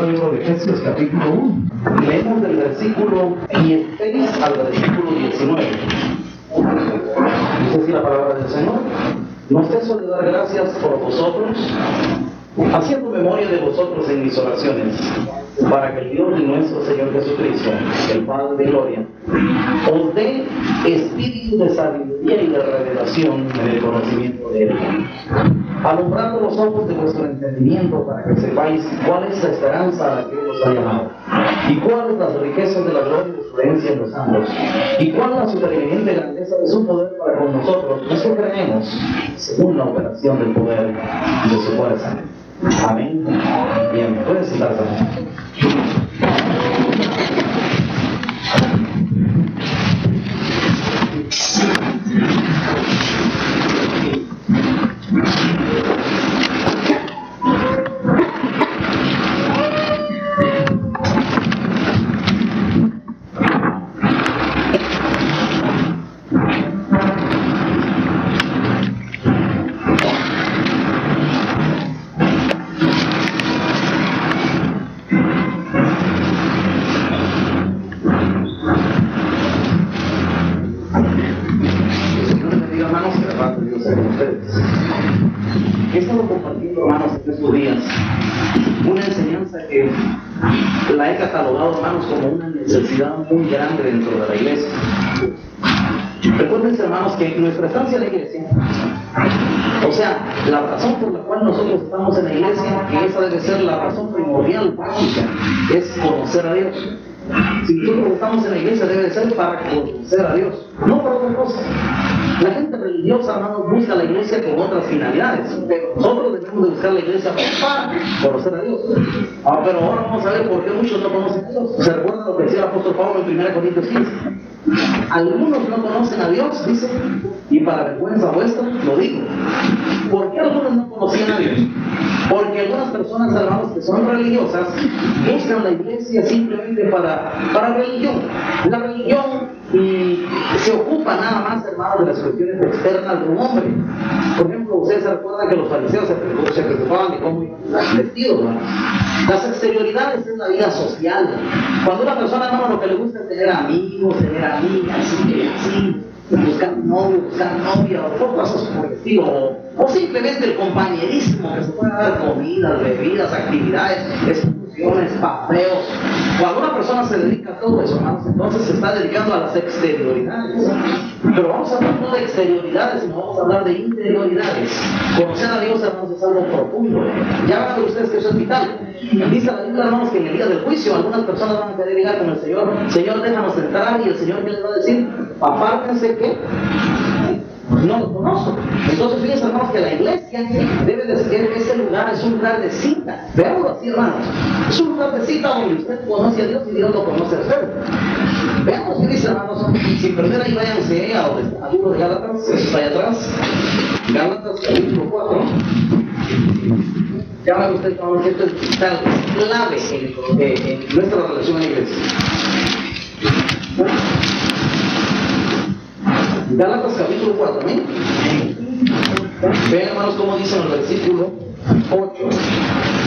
Santo Libro de Efesios, capítulo 1. Leemos del versículo 16 al versículo 19. Dice así la palabra del Señor: no ceso de dar gracias por vosotros, haciendo memoria de vosotros en mis oraciones, para que el Dios de nuestro Señor Jesucristo, el Padre de gloria, os dé espíritu de sabiduría y de revelación en el conocimiento de Él, alumbrando los ojos de vuestro entendimiento, para que sepáis cuál es la esperanza a la que Él os ha llamado, y cuáles las riquezas de la gloria de su herencia en los santos, y cuál la supereminente grandeza de su poder para con nosotros, los que creemos, según la operación del poder de su fuerza. Amén. Bien, pueden sentarse. He estado compartiendo, hermanos, en estos días una enseñanza que la he catalogado, hermanos, como una necesidad muy grande dentro de la iglesia. Recuerden, hermanos, que nuestra estancia en la iglesia, o sea, la razón por la cual nosotros estamos en la iglesia, que esa debe ser la razón primordial, básica, es conocer a Dios. Si nosotros estamos en la iglesia, debe de ser para conocer a Dios, no para otra cosa. La gente religiosa, hermanos, busca la iglesia con otras finalidades, pero nosotros debemos de buscar la iglesia para conocer a Dios. Pero ahora vamos a ver por qué muchos no conocen a Dios. ¿Se recuerdan lo que decía el apóstol Pablo en 1 Corintios 15? Algunos no conocen a Dios, dice, y para vergüenza vuestra lo digo. ¿Por qué algunos no conocían a Dios? Porque algunas personas, hermanos, que son religiosas, buscan la iglesia simplemente para religión. La religión se ocupa nada más, hermanos, de las cuestiones externas de un hombre. Por ejemplo, ustedes se recuerdan que los fariseos se preocupaban de cómo iban vestidos, ¿no? Las exterioridades es la vida social. Cuando una persona, hermano, lo que le gusta es tener amigos, tener amigas, así, buscar novio, buscar novia, o cosas por el estilo, o simplemente el compañerismo, que se puede dar comidas, bebidas, actividades, excursiones, paseos. Cuando una persona se dedica a todo eso, hermanos, entonces se está dedicando a las exterioridades. Pero vamos a hablar no de exterioridades, sino vamos a hablar de interioridades. Conocer a Dios, hermanos, es algo profundo. Ya van a ver ustedes que eso es vital. Dice la Biblia, hermanos, que en el día del juicio algunas personas van a querer llegar con el Señor: Señor, déjanos entrar, y el Señor, ¿qué les va a decir? Apártense, que no lo conozco. Entonces, fíjense, hermanos, que la iglesia debe de ser ese lugar, es un lugar de cita. Veámoslo así, hermanos. Es un lugar de cita donde usted conoce a Dios y Dios lo conoce a usted. Veamos qué dice, hermanos. Si primero ahí váyanse al libro de Gálatas, eso allá atrás. Gálatas, capítulo 4. Ya me gusta, hermanos, que esto es vital, es clave en nuestra relación a la iglesia. Gálatas capítulo 4, ¿eh? Vean, hermanos, cómo dice en el versículo 8.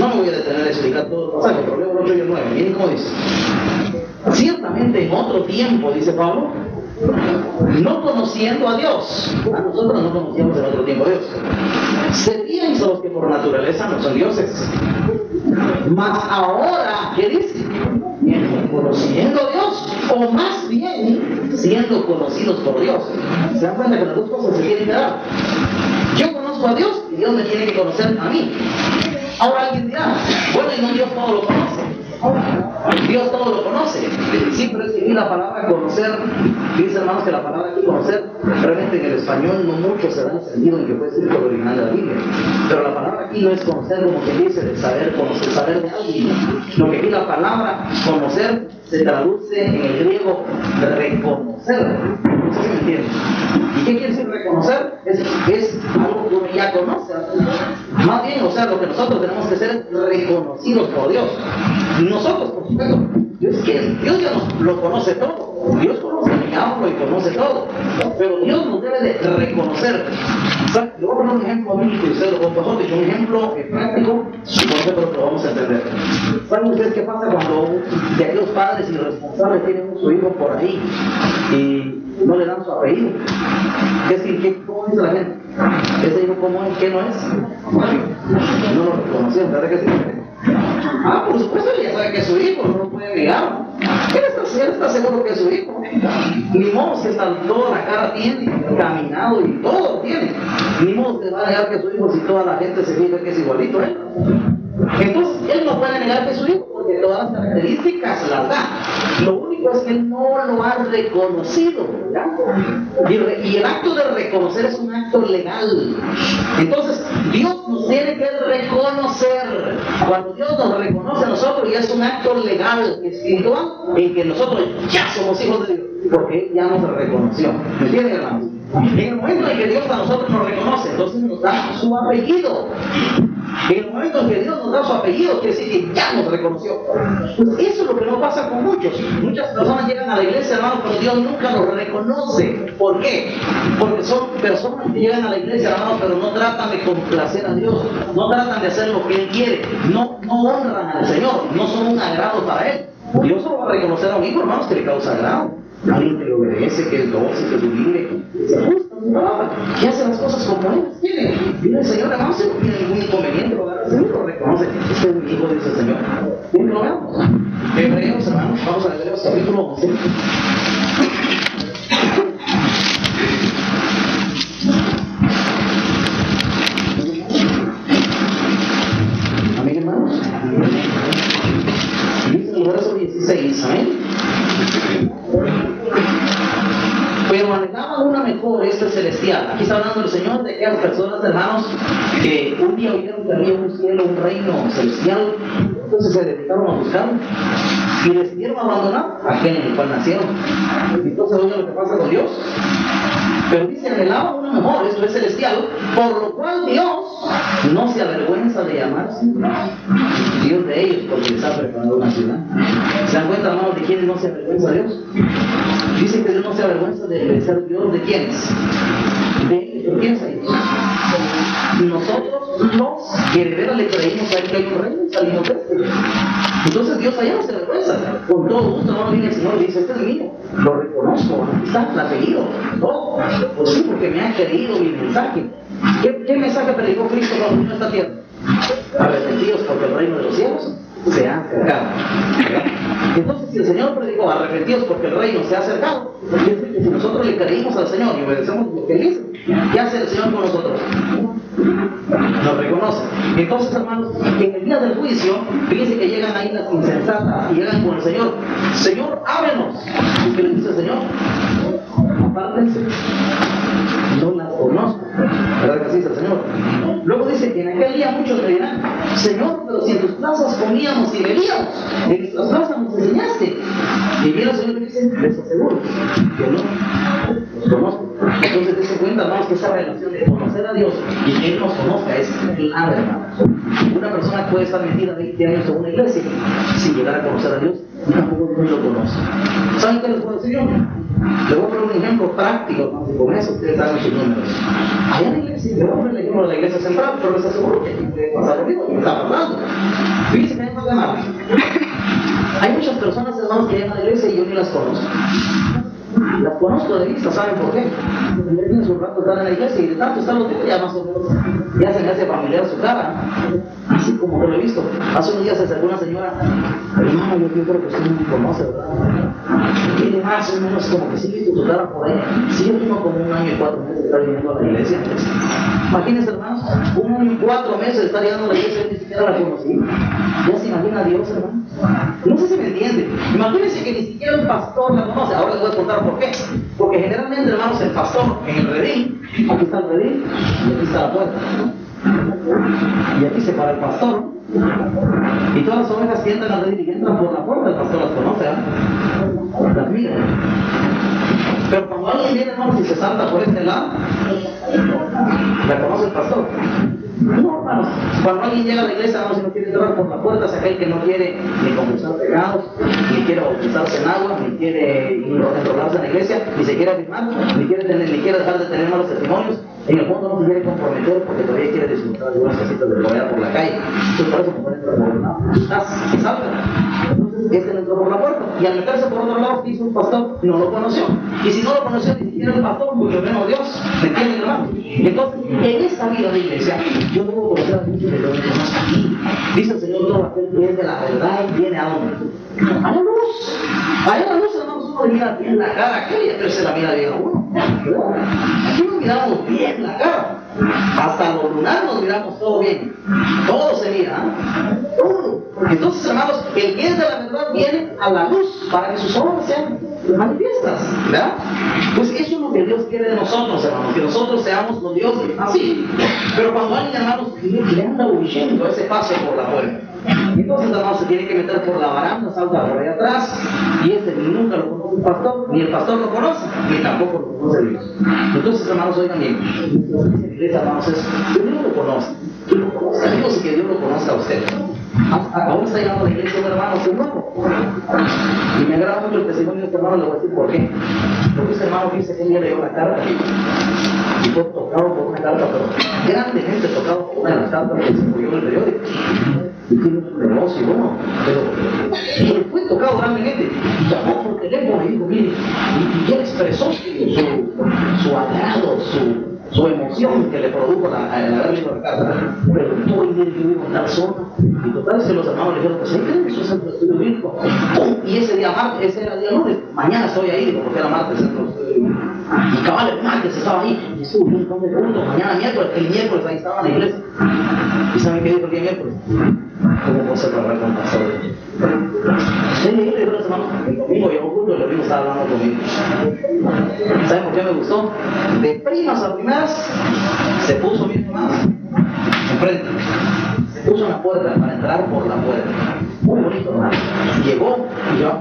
No me voy a detener a explicar todo el pasaje, pero leo el 8 y el 9. Miren cómo dice: ciertamente en otro tiempo, dice Pablo, no conociendo a Dios, a nosotros no conocíamos en otro tiempo a Dios, servíais a los que por naturaleza no son dioses. Mas ahora, ¿qué dice? Conociendo a Dios, o más bien siendo conocidos por Dios. ¿Se dan cuenta que las dos cosas se tienen que dar? Yo conozco a Dios y Dios me tiene que conocer a mí. Ahora alguien dirá: bueno, y no Dios todo lo conoce. Dios todo lo conoce. Siempre escribí la palabra conocer. Dice, hermanos, que la palabra aquí conocer, realmente en el español no mucho se da el sentido en que puede ser el original de la Biblia. Pero la palabra aquí no es conocer como que dice de saber, conocer, saber de alguien. Lo que aquí la palabra conocer se traduce en el griego reconocer. No sé si me entienden. ¿Y qué quiere decir reconocer? Es algo que uno ya conoce. Más bien, o sea, lo que nosotros tenemos que ser es reconocidos por Dios. Nosotros, por supuesto, es que Dios ya lo conoce todo. Dios conoce mi hablo y conoce todo, pero Dios nos debe de reconocer. Yo voy a poner un ejemplo bíblico, un ejemplo práctico, y por ejemplo lo vamos a entender. ¿Saben ustedes qué pasa cuando de aquellos padres irresponsables tienen a su hijo por ahí y no le dan su apellido? ¿Cómo dice la gente? ¿Ese hijo cómo es? ¿Qué no es? No lo reconocieron, ¿verdad que sí? Por supuesto, él ya sabe que es su hijo, no lo puede negar. Él está seguro que es su hijo. Ni modo que hasta toda la cara tiene, caminado y todo tiene. Ni modo que va a negar que es su hijo si toda la gente se fija que es igualito a él. Entonces, él no puede negar que es su hijo porque todas las características las da. Lo único es que él no lo ha reconocido, ¿verdad? Y el acto de reconocer es un acto legal. Entonces, Dios nos tiene que reconocer. Cuando Dios nos reconoce a nosotros, ya es un acto legal, espiritual, en que nosotros ya somos hijos de Dios, porque Él ya nos reconoció. ¿Me entienden, hermanos? En el momento en que Dios a nosotros nos reconoce, entonces nos da su apellido. En el momento en que Dios nos da su apellido, quiere decir que ya nos reconoció. Pues eso es lo que no pasa con muchos. Muchas personas llegan a la iglesia, hermanos, pero Dios nunca los reconoce. ¿Por qué? Porque son personas que llegan a la iglesia, hermanos, pero no tratan de complacer a Dios, no tratan de hacer lo que Él quiere, no honran al Señor, no son un agrado para Él. Dios solo va a reconocer a un hijo, hermanos, que le causa agrado. Alguien que le obedece, que es dulce, que es humilde, que se ajusta a su palabra, que hace las cosas como Él quiere. Viene el Señor, hermanos, no tiene ningún inconveniente, el Señor lo reconoce. Este es mi hijo, dice el Señor. ¿Quién lo veamos? Hebreos, hermanos, vamos a Hebreos capítulo 11. Amén, hermanos. Dice el verso 16, amén. Pero anhelaban una mejor, esto es celestial. Aquí está hablando el Señor de aquellas personas, hermanos, que un día oyeron que había un cielo, un reino celestial, entonces se dedicaron a buscarlo y decidieron abandonar aquel en el cual nacieron. Entonces, oye lo que pasa con Dios. Pero dice, anhelaban una mejor, esto es celestial, por lo cual Dios no se avergüenza de llamarse Dios de ellos, porque les ha preparado una ciudad. ¿Se dan cuenta, hermanos, de quiénes no se avergüenza Dios? Dice que Dios no se avergüenza de ser Dios de quiénes. De ellos, ¿quiénes hay? Nosotros los que de veras le creímos a Él que hay un reino, salimos de este. Entonces Dios allá no se avergüenza. Con todo gusto, hermano, viene el Señor y dice, este es mío, lo reconozco, aquí está el apellido. No, pues sí, porque me han creído mi mensaje. ¿Qué mensaje predicó Cristo cuando vino a esta tierra? Arrepentidos porque el reino de los cielos se ha acercado. Entonces, si el Señor predicó arrepentidos porque el reino se ha acercado, quiere decir que si nosotros le creímos al Señor y obedecemos lo que Él dice, ¿qué hace el Señor con nosotros? Nos reconoce. Entonces, hermanos, en el día del juicio, fíjense que llegan ahí las insensatas y llegan con el Señor. Señor, ábrenos. ¿Y qué le dice el Señor? Apártense. No las conozco. ¿Verdad que así dice el Señor? Luego dice que en aquel día muchos le dirán, Señor, pero si en tus plazas comíamos y bebíamos, en nuestras plazas nos enseñaste. Y viene el Señor y dice, les aseguro que no los conozco. Entonces dice cuenta, hermanos, que esa relación de conocer a Dios y que Él nos conozca es clave, hermanos. Una persona puede estar metida 20 años en una iglesia sin llegar a conocer a Dios y tampoco Dios lo conoce. ¿Saben qué les puedo decir yo? Les voy a poner un ejemplo práctico, hermanos, y con eso ustedes saben sus números. Allá en la iglesia, le voy a poner el ejemplo de la iglesia central, pero les aseguro que aquí puede pasar lo mismo, que me está pasando. Fíjense que hay más de nada. Hay muchas personas, hermanos, que llegan a la iglesia y yo ni las conozco. Las conozco de vista, ¿saben por qué? Porque ya tienen su rato estar en la iglesia y de tanto estar los días ya más o menos ya se me hace familiar su cara, así como que lo he visto. Hace unos días se acercó una señora, hermano, yo creo que usted no me conoce, ¿verdad? Tiene más o menos como que sí visto su cara por ahí. Sí, yo tengo como 1 año y 4 meses de estar viniendo a la iglesia. Imagínense, hermanos, 1 año y 4 meses de estar llegando a la iglesia y ni siquiera la conocí. Ya se imagina a Dios, hermano. No sé si me entiende. Imagínense que ni siquiera un pastor la conoce. Ahora les voy a contar por qué. Porque generalmente, hermanos, el pastor en el redil, aquí está el redil y aquí está la puerta. Y aquí se para el pastor. Y todas las ovejas que entran al redil y que entran por la puerta, el pastor las conoce, ¿eh? Las mira. Pero cuando alguien viene, hermanos, y se salta por este lado, la conoce el pastor. No, hermanos. Cuando alguien llega a la iglesia, hermanos, y no quiere entrar por la puerta, es aquel que no quiere ni confesar pecados, ni quiere bautizarse en agua, ni quiere enrolarse en la iglesia, ni se quiere afirmar, ni quiere dejar de tener malos testimonios. En el fondo no se quiere comprometer porque todavía quiere disfrutar de unas casitas de comida por la calle. Entonces por eso no puede entrar por un lado. Salga. Entonces este entró por la puerta. Y al meterse por otro lado, hizo un pastor, no lo conoció. Y si no lo conoció ni siquiera el pastor, mucho menos Dios. ¿Me entienden, hermano? Entonces, en esta vida de iglesia, yo debo conocer a muchos de los que estamos aquí. Dice el Señor, todo aquel que es de la verdad viene a dónde? A la luz. Allá a la luz, hermanos, uno le mira bien la cara. ¿Qué día se la mira bien a uno? Aquí nos miramos bien la cara. Hasta los lunares nos miramos todo bien. Todo se mira, ¿eh? Todo. Entonces, hermanos, el que es de la verdad viene a la luz para que sus obras sean manifiestas, ¿verdad? Pues eso es lo que Dios quiere de nosotros, hermanos, que nosotros seamos con Dios así. Pero cuando alguien, hermanos, le anda huyendo ese paso por la puerta, entonces, hermanos, se tiene que meter por la baranda, salta por ahí atrás, y nunca lo conoce el pastor, ni el pastor lo conoce, ni tampoco lo conoce Dios. Entonces, hermanos, oigan bien, la iglesia, hermanos, es que Dios lo conoce, que lo conozca Dios y que Dios lo conozca a ustedes. Aún está llegando a la iglesia un hermano que es nuevo. Y me agrada mucho el testimonio de este hermano, le voy a decir por qué. Porque este hermano dice que un día le dio una carta y fue tocado por una carta, pero grandemente tocado por una de las cartas que se murió en el periódico. Y tiene un negocio y bueno, pero fue tocado grandemente. Llamó por teléfono y dijo, mire, y él expresó su agrado, su emoción que le produjo el haber leído la carta. Preguntó y le dijo en tal zona. Y total es que los hermanos le dijeron, pues ahí tenemos un centro de estudio bíblico. Y ese día martes, ese era día lunes, mañana estoy ahí, digo, porque era martes centro de estudio bíblico. Y cabal el martes estaba ahí. Y estuvo un montón de preguntas. Mañana miércoles, el miércoles ahí estaba en la iglesia. ¿Y saben qué dijo el día miércoles? ¿Cómo puedo ser para con pastor? Sí, le dijo a los hermanos, el domingo llegó junto y el domingo estaba hablando conmigo. ¿Saben por qué me gustó? De primas a primeras se puso mi hermano enfrente. Se puso en la puerta para entrar por la puerta. Muy bonito, hermano. Llegó y yo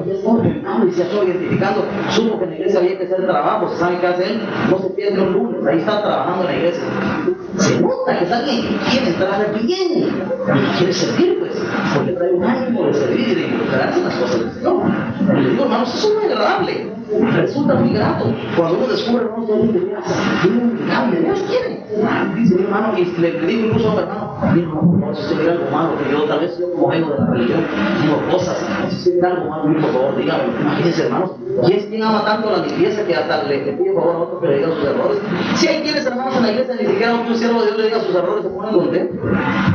y se estaba identificando. Supo que en la iglesia había que hacer trabajo. ¿Se sabe qué hace él? No se pierde un lunes. Ahí está trabajando en la iglesia. Se nota que es alguien que quiere entrar bien y quiere servir, pues, porque trae un ánimo de servir y de involucrarse en las cosas del Señor. Y le digo, hermanos, eso es muy agradable. Resulta muy grato cuando uno descubre, hermanos, que alguien que Dios quiere. Dice mi hermano, y le digo incluso a mi hermano, por favor, si usted mira algo malo, que yo tal vez yo como vengo de la religión, digo cosas, si usted mira algo malo, por favor, dígame. Imagínense, hermanos, ¿quién ama tanto la limpieza que hasta le pide favor a otro que le diga sus errores? Si hay quienes, hermanos, en la iglesia ni siquiera un siervo de Dios le diga sus errores, se ponen contentos.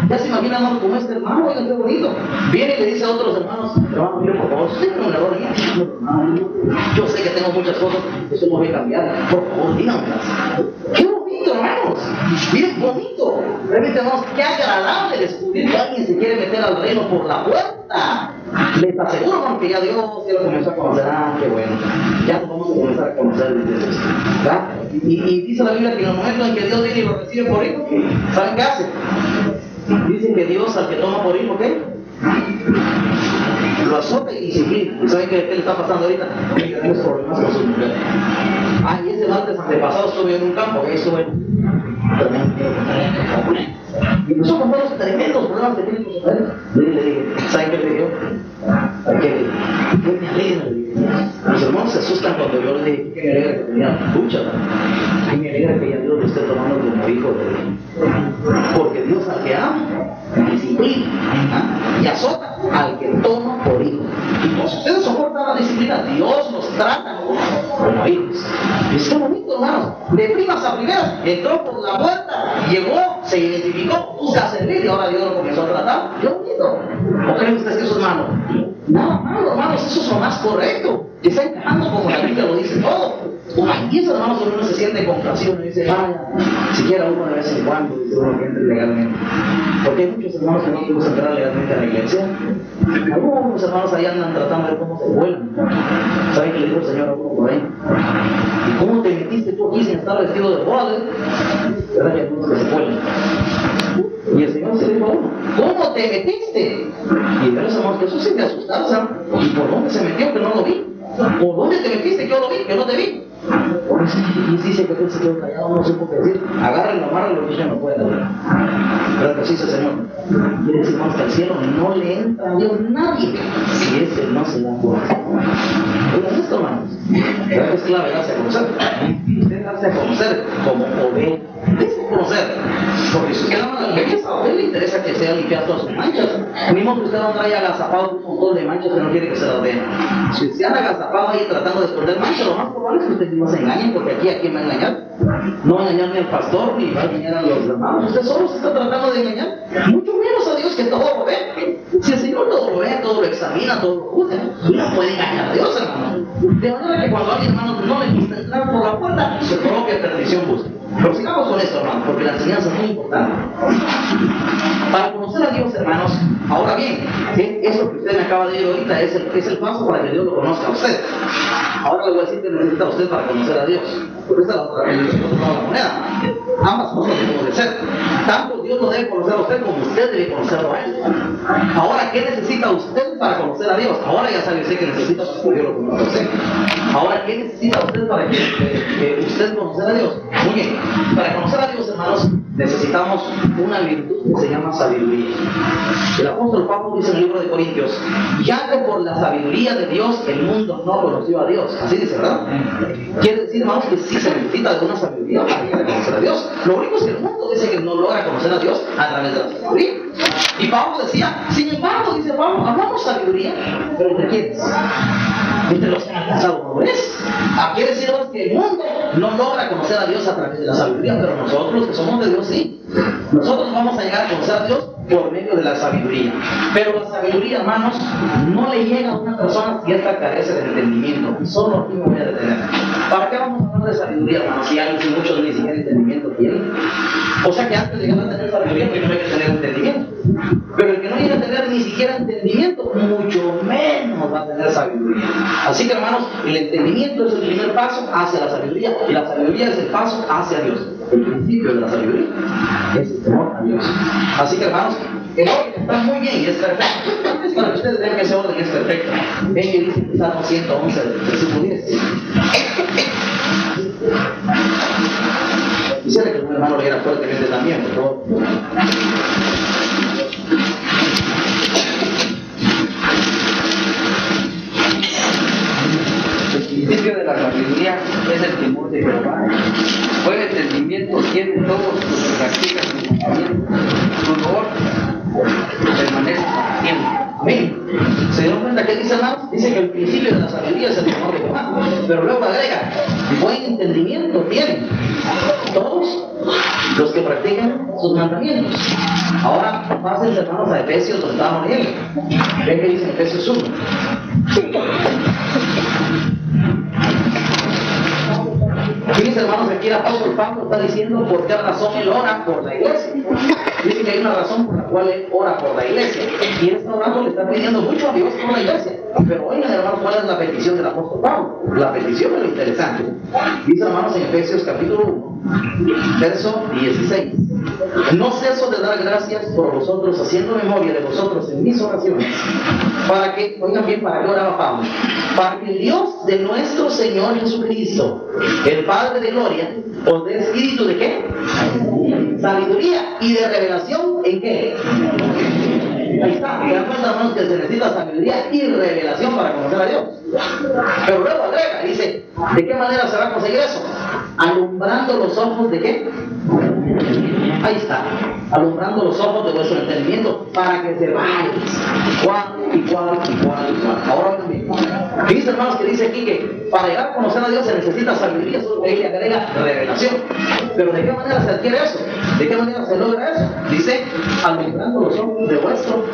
Ya se imagina, hermano, como este hermano, oigan qué bonito. Viene y le dice a otros hermanos, hermano, mire, por favor, si usted tiene un error, yo sé que tengo muchas cosas, eso no voy a cambiar, por favor, díganmelas. ¡Qué bonito, hermanos! Miren, bonito. Realmente, hermanos, qué agradable descubrir que alguien se quiere meter al reino por la puerta. Les aseguro, hermano, que ya Dios ya lo comenzó a conocer. Ah, qué bueno. Ya nos vamos a comenzar a conocer, ¿verdad? Y dice la Biblia que en el momento en que Dios viene y lo recibe por hijo, ¿saben qué hace? Dicen que Dios al que toma por hijo, ¿qué? Lo azota y disciplina. ¿Y saben qué le está pasando ahorita? Tenemos problemas con su mujer. Ah, y ese martes antepasado estuve en un campo, que estuve y empezó con todos los tremendos problemas que tiene con su mujer. Le dije, ¿saben qué le dijo? ¿Qué me alegra? Los hermanos se asustan cuando yo les dije que me alegra que tenía lucha. A mí me alegra que ya Dios lo esté tomando como hijo de Dios. Porque Dios al que ama, disciplina, y azota al que toma por hijo. Y pues ustedes soportan la disciplina, Dios los trata como hijos. Y está bonito, hermanos. De primas a primeras, entró por la puerta, llegó, se identificó, puso a servir y ahora Dios lo comenzó a tratar. Qué bonito. ¿O creen ustedes que eso es malo? Nada malo, hermanos, eso es lo más correcto. Que está encajando como la Biblia lo dice todo. Y eso, hermanos, cuando uno se siente complacido, uno dice, vaya, siquiera uno de vez en cuando, dice uno que entre legalmente. Porque hay muchos hermanos que no quieren entrar legalmente a la iglesia. Algunos hermanos ahí andan tratando de ver cómo se vuelven. ¿Saben qué le dijo el Señor a uno por ahí? ¿Y cómo te metiste tú aquí sin estar vestido de boda? ¿Verdad que algunos que se vuelven? Y el Señor se dijo a uno, ¿cómo te metiste? Y los hermanos, que eso sí te asustaron, ¿sabes? ¿Y por dónde se metió que no lo vi? ¿Por dónde te metiste que yo lo vi, que no te vi? Y dice que él se quedó callado, no supo qué decir. Agárrenlo, amárrenlo, y ya no puede hablar. Pero que sí, Señor. Quiere decir, hermanos, que al cielo no le entra a Dios nadie si ese no se da cuenta. Oigan esto, hermanos. ¿Verdad que es clave darse a conocer? Usted darse a conocer como oveja. ¿Qué es conocer? Porque si usted ama la belleza, a usted le interesa que sea limpiar todas sus manchas. Mismo que usted no traiga agazapado un montón de manchas que no quiere que se las vean. Si usted anda agazapado ahí tratando de esconder manchas, lo más probable es que usted no se engañe, porque aquí ¿a quién va a engañar? No va a engañar ni al pastor, ni va a engañar a los hermanos. Usted solo se está tratando de engañar. Mucho menos a Dios, que todo lo ve. Si el Señor todo lo ve, todo lo examina, todo lo juzga, no puede engañar a Dios, hermano. De manera que cuando a mi hermano no le gusta entrar por la puerta, se provoque perdición busca. Pero sigamos con esto, hermano, porque la enseñanza es muy importante. Para conocer a Dios, hermanos, ahora bien, eso que usted me acaba de decir ahorita es el paso para que Dios lo conozca a usted. Ahora le voy a decir que necesita usted para conocer a Dios. Porque esa es la otra moneda. Ambas cosas deben de ser. Tanto Dios lo debe conocer a usted como usted debe conocerlo a Él. Ahora, ¿qué necesita usted para conocer a Dios? Ahora ya sabe usted que necesita que Dios lo conozca a usted. Ahora, ¿qué necesita usted para que usted conozca a Dios? Muy bien, para conocer a Dios, hermanos, necesitamos una virtud que se llama sabiduría. El apóstol Pablo dice en el libro de Corintios, ya que por la sabiduría de Dios el mundo no conoció a Dios. Así dice, ¿verdad? Quiere decir, hermanos, que sí se necesita de una sabiduría para llegar a conocer a Dios. Lo único es que el mundo dice que no logra conocer a Dios a través de la sabiduría. Y Pablo decía, sin embargo, dice Pablo, hablamos sabiduría, pero ¿entre quiénes? Entre los que han alcanzado madurez. Quiere decir que el mundo no logra conocer a Dios a través de la sabiduría, pero nosotros que somos de Dios sí. Nosotros vamos a llegar a conocer a Dios por medio de la sabiduría. Pero la sabiduría, hermanos, no le llega a una persona si esta carece de entendimiento. Y solo aquí me voy a detener. ¿Para qué vamos a hablar de sabiduría, hermanos? Si alguien, si muchos ni siquiera entendimiento tienen. O sea que antes de llegar a tener sabiduría, primero hay que tener entendimiento. Pero el que no llega a tener ni siquiera entendimiento, mucho menos va a tener sabiduría. Así que, hermanos, el entendimiento es el primer paso hacia la sabiduría, y la sabiduría es el paso hacia Dios. El principio de la sabiduría es el temor a Dios. Así que, hermanos, el orden está muy bien y es perfecto. Es para que ustedes vean que ese orden es perfecto. Ven que dice en Salmo 111, versículo 10. Quisiera que un hermano leyera fuertemente también, por favor. El principio de la sabiduría es el temor de Jehová. Buen entendimiento tiene todos los que practican su mandamiento. Su honor permanece para siempre. Amén. ¿Se dieron cuenta que dice, hermanos? Dice que el principio de la sabiduría es el temor de Jehová. Pero luego agrega, buen entendimiento tienen todos los que practican sus mandamientos. Ahora pasen, hermanos, a Efesios, donde estábamos leyendo. Ven que dice en Efesios 1. Fíjense, hermanos, aquí el apóstol Pablo está diciendo por qué razón él ora por la iglesia. Dice que hay una razón por la cual él ora por la iglesia. Y en este orando le está pidiendo mucho a Dios por la iglesia. Pero oigan, hermanos, ¿cuál es la petición del apóstol Pablo? La petición es lo interesante. Dice, hermanos, en Efesios capítulo 1, verso 16. No ceso de dar gracias por vosotros, haciendo memoria de vosotros en mis oraciones. Para que, oigan bien, ¿para qué oraba Pablo? Para que el Dios de nuestro Señor Jesucristo, el Padre de gloria, os dé espíritu de ¿qué? Sabiduría y de revelación ¿en qué? Ahí está, me dan cuenta, hermanos, que se necesita sabiduría y revelación para conocer a Dios. Pero luego agrega, dice, ¿de qué manera se va a conseguir eso? Alumbrando los ojos de ¿qué? Ahí está, alumbrando los ojos de vuestro entendimiento para que sepáis cuál. Ahora también, dice, hermanos, que dice aquí que para llegar a conocer a Dios se necesita sabiduría, solo que ella agrega revelación. Pero ¿de qué manera se adquiere eso? ¿De qué manera se logra eso? Dice, alumbrando los ojos de vuestro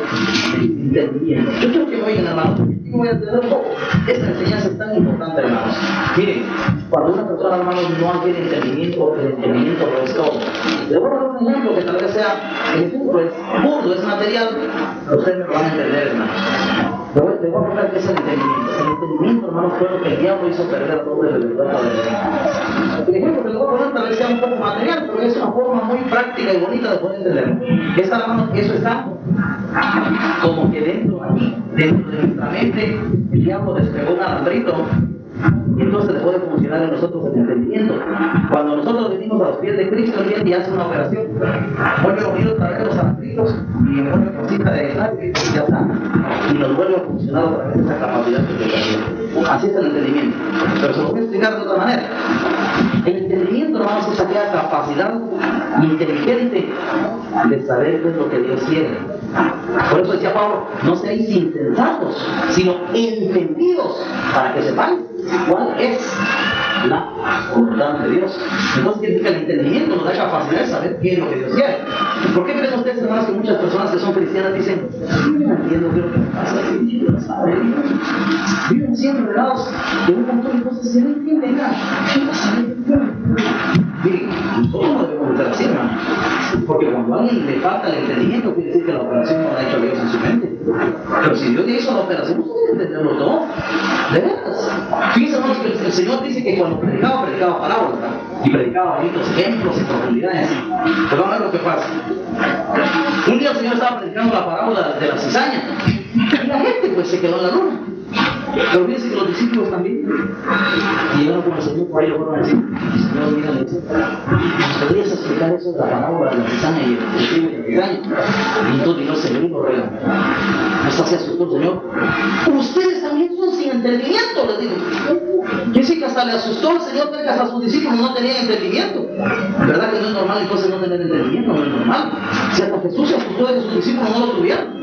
entendimiento. Yo quiero que me oigan, hermanos, y voy a entender un poco. Esta enseñanza es tan importante, hermanos. Miren, cuando una persona, hermanos, no adquiere entendimiento, el entendimiento lo es todo. Les voy a dar un ejemplo que tal vez sea burdo, es material, pero ustedes me lo van a entender, hermanos. Les voy a contar qué es el entendimiento. El entendimiento, hermanos, fue lo que el diablo hizo perder todo el verdadero. El ejemplo que les voy a poner tal vez sea un poco material, pero es una forma muy práctica y bonita de poder entenderlo. Esta, hermanos, eso está como que dentro de nuestra mente, el diablo despegó un alambrito y entonces le puede funcionar a nosotros el entendimiento. Cuando nosotros venimos a los pies de Cristo, Él viene y hace una operación, vuelve a unir otra vez los antritos y envuelve con cita de sangre y ya está, y nos vuelve a funcionar otra vez esa capacidad que tenemos. Así es el entendimiento. Pero se lo voy a explicar de otra manera. El entendimiento, hermanos, es aquella capacidad inteligente de saber qué es lo que Dios quiere. Por eso decía Pablo, no seáis insensatos, sino entendidos, para que sepáis cuál es la voluntad de Dios. Entonces quiere decir que el entendimiento nos da capacidad de saber qué es lo que Dios quiere. ¿Por qué creen ustedes, hermanos, que muchas personas que son cristianas dicen, no entiendo qué es lo que me pasa, no sabe Dios? Viven siempre enredados de un montón de cosas que no entienden nada. Miren, nosotros no debemos estar así, hermano. Porque cuando a alguien le falta el entendimiento, quiere decir que la operación no la ha hecho Dios en su mente. Pero si Dios le hizo la operación, usted debe entenderlo todo. De veras. Fíjense, hermanos, que el Señor dice que cuando predicaba parábolas, y predicaba bonitos ejemplos y profundidades. Pero vamos a ver lo que pasa. Un día el Señor estaba predicando la parábola de la cizaña, y la gente pues se quedó en la luna. Pero fíjense que los discípulos también llegaron con el Señor por ahí, lo fueron a decir, Señor, mira, le dice, ¿podrías explicar eso de la parábola de la cizaña y el trigo y el cizaña? Y entonces vino el Señor y lo regaló. Hasta se asustó el Señor. Ustedes también son sin entendimiento, les digo. Dice que hasta le asustó al Señor, que hasta sus discípulos no tenían entendimiento. ¿Verdad que no es normal entonces no tener entendimiento? No es normal. Si hasta Jesús se asustó de que sus discípulos no lo tuvieran.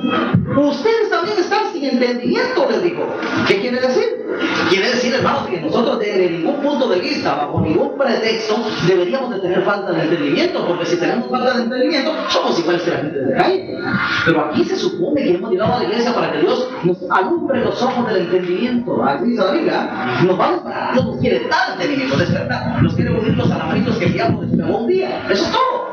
Ustedes también están sin entendimiento, les dijo. ¿Qué quiere decir? Quiere decir, hermanos, que nosotros desde ningún punto de vista, bajo ningún pretexto, deberíamos de tener falta de entendimiento, porque si tenemos falta de entendimiento, somos iguales que la gente de la calle. Pero aquí se supone que hemos llegado a la iglesia para que Dios nos alumbre los ojos del entendimiento. Así dice la Biblia. Nos vamos para Dios nos quiere dar entendimiento, despertar. Nos quiere unir los alambrillos que el diablo despegó un día. Eso es todo.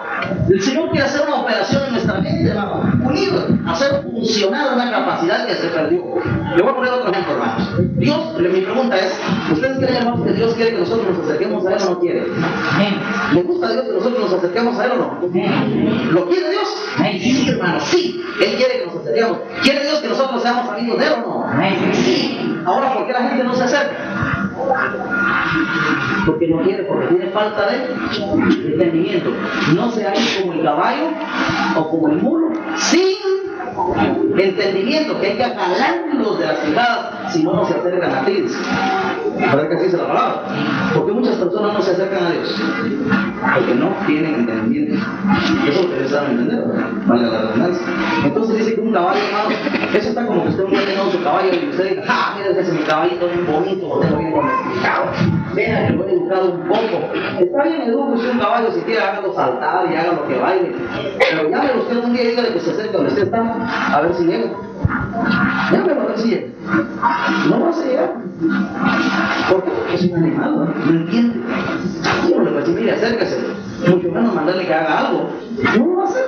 El Señor quiere hacer una operación en nuestra mente, hermano, unido, hacer funcionar una capacidad que se perdió. Le voy a poner otro ejemplo, hermanos. Dios, mi pregunta es, ¿ustedes creen, hermanos, que Dios quiere que nosotros nos acerquemos a Él o no quiere? ¿Le gusta a Dios que nosotros nos acerquemos a Él o no? ¿Lo quiere Dios? Sí, hermano, sí. Él quiere que nos acerquemos. ¿Quiere Dios que nosotros seamos amigos de Él o no? Sí. Ahora, ¿por qué la gente no se acerca? Porque no quiere, porque tiene falta de entendimiento. No seáis como el caballo o como el mulo, sin entendimiento, que hay que jalarlos de las quijadas, si no, no se acercan a ti. ¿Verdad que así es la palabra? Porque muchas personas no se acercan a Dios porque no tienen entendimiento. Eso lo que ustedes saben entender, vale la redundancia. Entonces dice que un caballo, hermano, eso está como que usted un día tenga su caballo y usted diga, mira, ese es mi caballito bien bonito, lo tengo bien domesticado. Vean que lo he educado un poco. Está bien, eduque usted un caballo, si quiere hágalo saltar y haga lo que baile. Pero llámelo usted un día y dígale que se acerque donde usted está, a ver si llega. Llámelo a ver si llega. No vas a llegar. ¿Por qué? Porque es un animal, no entiende. Yo no le voy a decir, mire, acérquese. Mucho menos mandarle que haga algo. No lo va a hacer.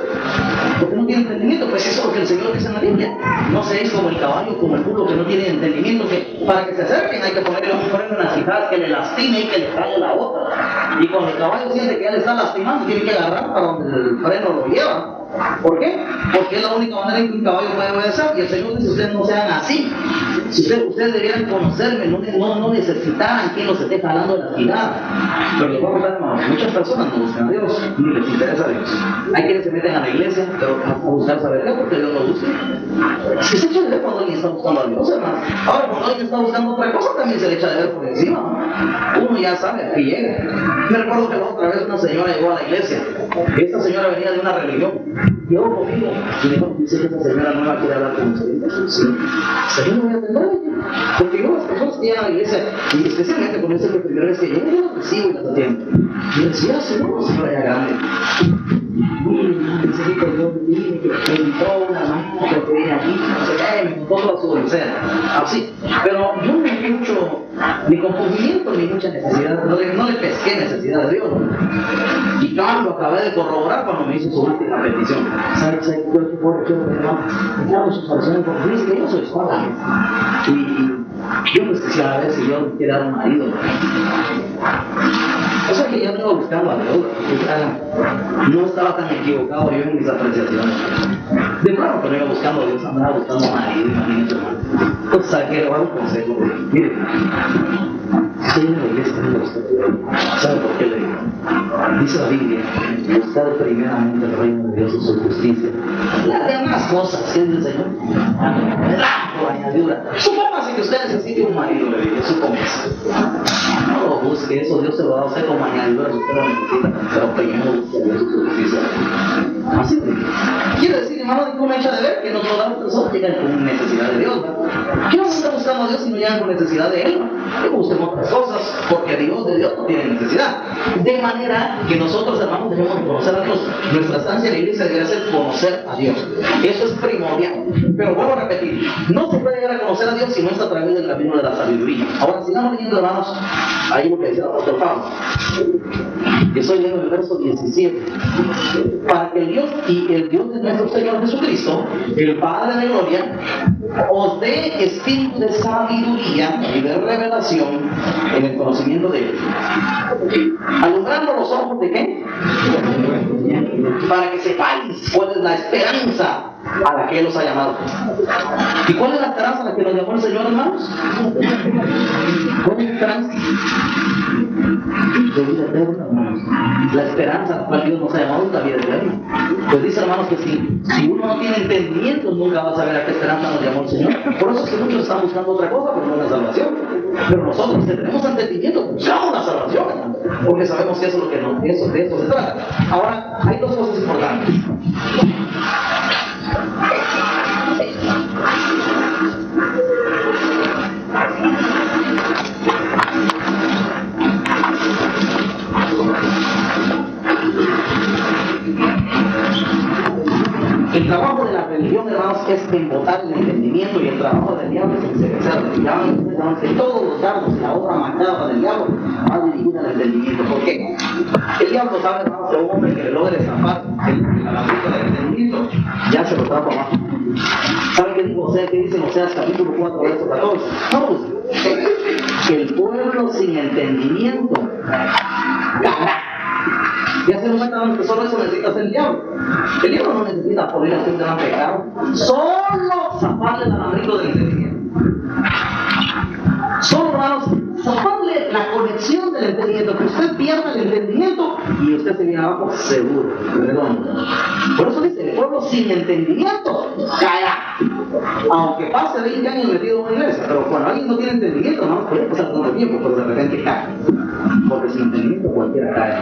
Porque no tiene entendimiento. Pues eso es lo que el Señor dice en la Biblia. No seáis como el caballo, como el burro que no tiene entendimiento, que para que se acerquen hay que ponerle un freno en las quijadas que le lastime y que le traiga la otra. Y cuando el caballo siente que ya le está lastimando, tiene que agarrar para donde el freno lo lleva. ¿Por qué? Porque es la única manera en que un caballo puede obedecer. Y el Señor dice, ustedes no sean así. Si ustedes debieran conocerme, no necesitaran que los esté jalando de la tirada. Pero les voy a contar, hermano, muchas personas no buscan a Dios, ni les interesa a Dios. Hay quienes se meten a la iglesia, pero a buscar saber qué, porque Dios lo busca. Si se echa de ver cuando alguien está buscando a Dios, hermano. Ahora, cuando alguien está buscando otra cosa, también se le echa de ver por encima. Uno ya sabe a qué llega. Me recuerdo que la otra vez una señora llegó a la iglesia. Esta señora venía de una religión. Llegó conmigo y me dijo, dice que esta señora no va a querer hablar con usted. Sí. Señor, no voy a atender. Porque yo las personas que llegan a la iglesia, y especialmente con ese que primera vez que llegan, yo las recibo y las atiendo. Y yo decía, señora ya grande. Dice que yo vine, que me invitó una maestra que viene aquí, no sé qué, me contó toda su odisea. Así. Pero yo no vi mucho, ni confundimiento, ni mucha necesidad, no le pesqué necesidad de Dios. Y claro, lo acabé de corroborar cuando me hizo su última petición. ¿Sabes? Yo quiero que me hago sus oraciones porque dice que yo soy esposa. Y yo pues quisiera ver si Dios me quiere dar un marido. O sea que yo no iba buscando a Dios. No estaba tan equivocado yo en mis apreciaciones. De claro que no iba buscando a Dios, andaba buscando a marido, imagínate, hermano. Entonces, ¿sabes qué? Le voy a dar un consejo. Mire, si Usted en la iglesia no le gusta. ¿Sabe por qué le digo? Dice la Biblia, buscar primeramente el reino de Dios y su justicia. Las demás cosas, ¿qué dice el Señor? Por añadidura. Supóngase que usted necesite un marido, le digo, supóngase. No lo busque, eso Dios se lo da a usted como añadidura si usted lo necesita, pero primero busque a Dios y su justicia. Así de bien. Quiere decir, hermano, de cómo echa de ver que no todas las personas llegan con necesidad de Dios, ¿no? ¿Qué vamos a estar buscando a Dios si no llegan con necesidad de Él? Que busquemos otras cosas, porque Dios de Dios no tiene necesidad. De manera que nosotros, hermanos, debemos de conocer a Dios. Nuestra estancia en la iglesia debe ser conocer a Dios. Eso es primordial. Pero vuelvo a repetir, no se puede llegar a conocer a Dios si no es a través del camino de la sabiduría. Ahora, sigamos leyendo, hermanos, ahí lo que decía el apóstol Pablo. Yo estoy leyendo el verso 17. Para que el Dios y el Dios de nuestro Señor Jesucristo, el Padre de gloria, os dé espíritu de sabiduría y de revelación en el conocimiento de Él. Alumbrando los ojos de qué? Para que sepáis cuál es la esperanza a la que Él os ha llamado. ¿Y cuál es la esperanza a la que nos llamó el Señor, hermanos? ¿Cuál es la esperanza? De vida eterna, hermanos. La esperanza a la cual Dios nos ha llamado es la vida eterna. Pues dice, hermanos, que si uno no tiene entendimiento, nunca va a saber a qué esperanza nos llamó el Señor. Por eso es que muchos están buscando otra cosa, pero no la salvación. Pero nosotros que tenemos entendimiento, buscamos la salvación, hermanos, porque sabemos que eso es lo que nos, de eso se trata. Ahora, hay dos cosas importantes. El trabajo de la religión, hermanos, es embotar el entendimiento, y el trabajo del diablo es encerecerlo. Ya ven que todos los dardos y la obra macabra del diablo va dirigida al entendimiento. ¿Por qué? El diablo sabe, hermanos, que un hombre que le logre zafar la puerta del entendimiento, ya se lo trapa abajo. ¿Saben qué dijo Oseas? ¿Qué dice en Oseas capítulo 4, verso 14? No, pues, que el pueblo sin entendimiento caerá. Ya se nos cuenta que solo eso necesita hacer el diablo. El diablo no necesita poner a un gran pecado, solo zafarle el alambrito del entendimiento. Solo, hermanos, zafarle la conexión del entendimiento, que usted pierda el entendimiento y usted se viene abajo seguro, redondo. Por eso dice, el pueblo sin entendimiento caerá. Aunque pase 20 años metido en una iglesia, pero cuando alguien no tiene entendimiento, no puede pasar tanto tiempo, pero de repente cae. Porque sin entendimiento cualquiera cae.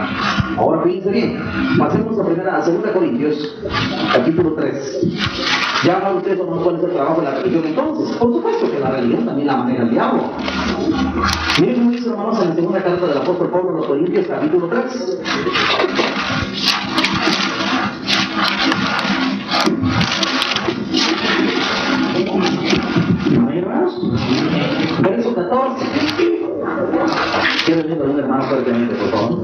Ahora fíjense bien, pasemos a 2 Corintios, capítulo 3. Ya hablan ustedes sobre cuál es el trabajo de la religión entonces. Por supuesto que la religión también la maneja el diablo. Miren cómo dice, hermanos, en la segunda carta del apóstol Pablo a los Corintios, capítulo 3. Verso 14. Quiero leer a un hermano fuertemente, por favor.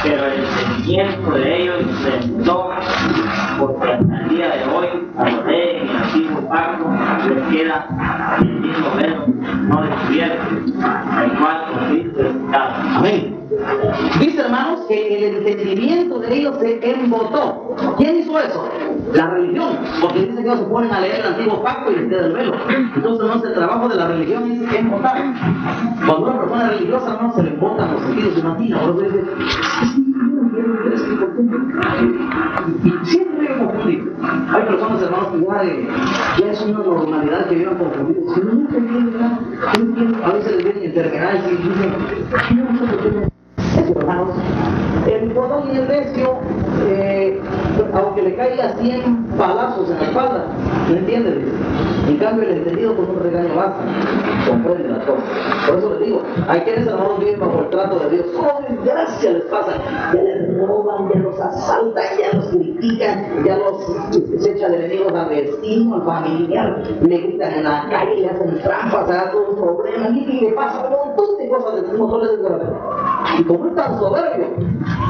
Pero el entendimiento de ellos se mudó, porque hasta el día de hoy, a los de en el antiguo pacto, les queda el mismo velo no descubierto, el cual consiste en pecado. Amén. Dice, hermanos, que el entendimiento de ellos se embotó. ¿Quién hizo eso? La religión, porque dice que ellos se ponen a leer el antiguo pacto y les queda el velo. Entonces, hermanos, el trabajo de la religión es embotar. Cuando una persona religiosa, hermanos, se le embotan los sentidos de matina. Ahora dice, y siempre hay confundido. Hay personas, hermanos, que ya es una normalidad que vivan confundidos. Si no entienden nada, a veces les vienen enfermedades y dicen, no sé por qué. Hermanos, el cordón y el recio, aunque le caiga 100 palazos en la espalda, ¿no entiendes? En cambio, el entendido con un regaño basta, comprende las cosas. Por eso les digo, hay quienes, hermanos, viven bajo el trato de Dios. ¡Oh, desgracia les pasa! Ya les roban, ya los asaltan, ya los critican, ya los echan de enemigos al vecino, al familiar, le gritan en la calle, le hacen trampas, se da todo un problema, y le pasa un montón de cosas de un montón de desgracias. Y como es tan soberbio,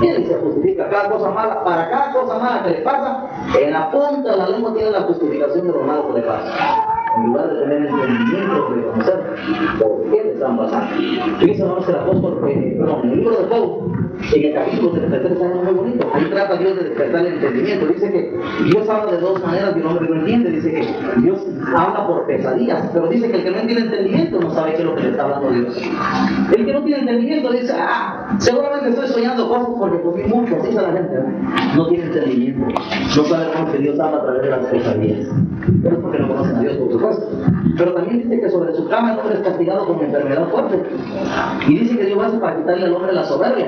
él se justifica cada cosa mala, para cada cosa mala que le pasa, en la punta de la lengua tiene la justificación de lo malo que le pasa. En lugar de tener entendimiento, de conocer por qué le están pasando. Fíjense, hermanos, que el apóstol, en el libro de Job, en el capítulo 33, años muy bonito, ahí trata Dios de despertar el entendimiento. Dice que Dios habla de dos maneras y el hombre no entiende. Dice que Dios habla por pesadillas, pero dice que el que no tiene entendimiento no sabe qué es lo que le está hablando Dios. El que no tiene entendimiento dice, seguramente estoy soñando cosas porque comí mucho, así está la gente, no tiene entendimiento, no sabe cómo que Dios habla a través de las pesadillas. Pero es porque no conocen a Dios, por supuesto. Pero también dice que sobre su cama el hombre es castigado con enfermedad fuerte. Y dice que Dios va a hacer para quitarle al hombre la soberbia,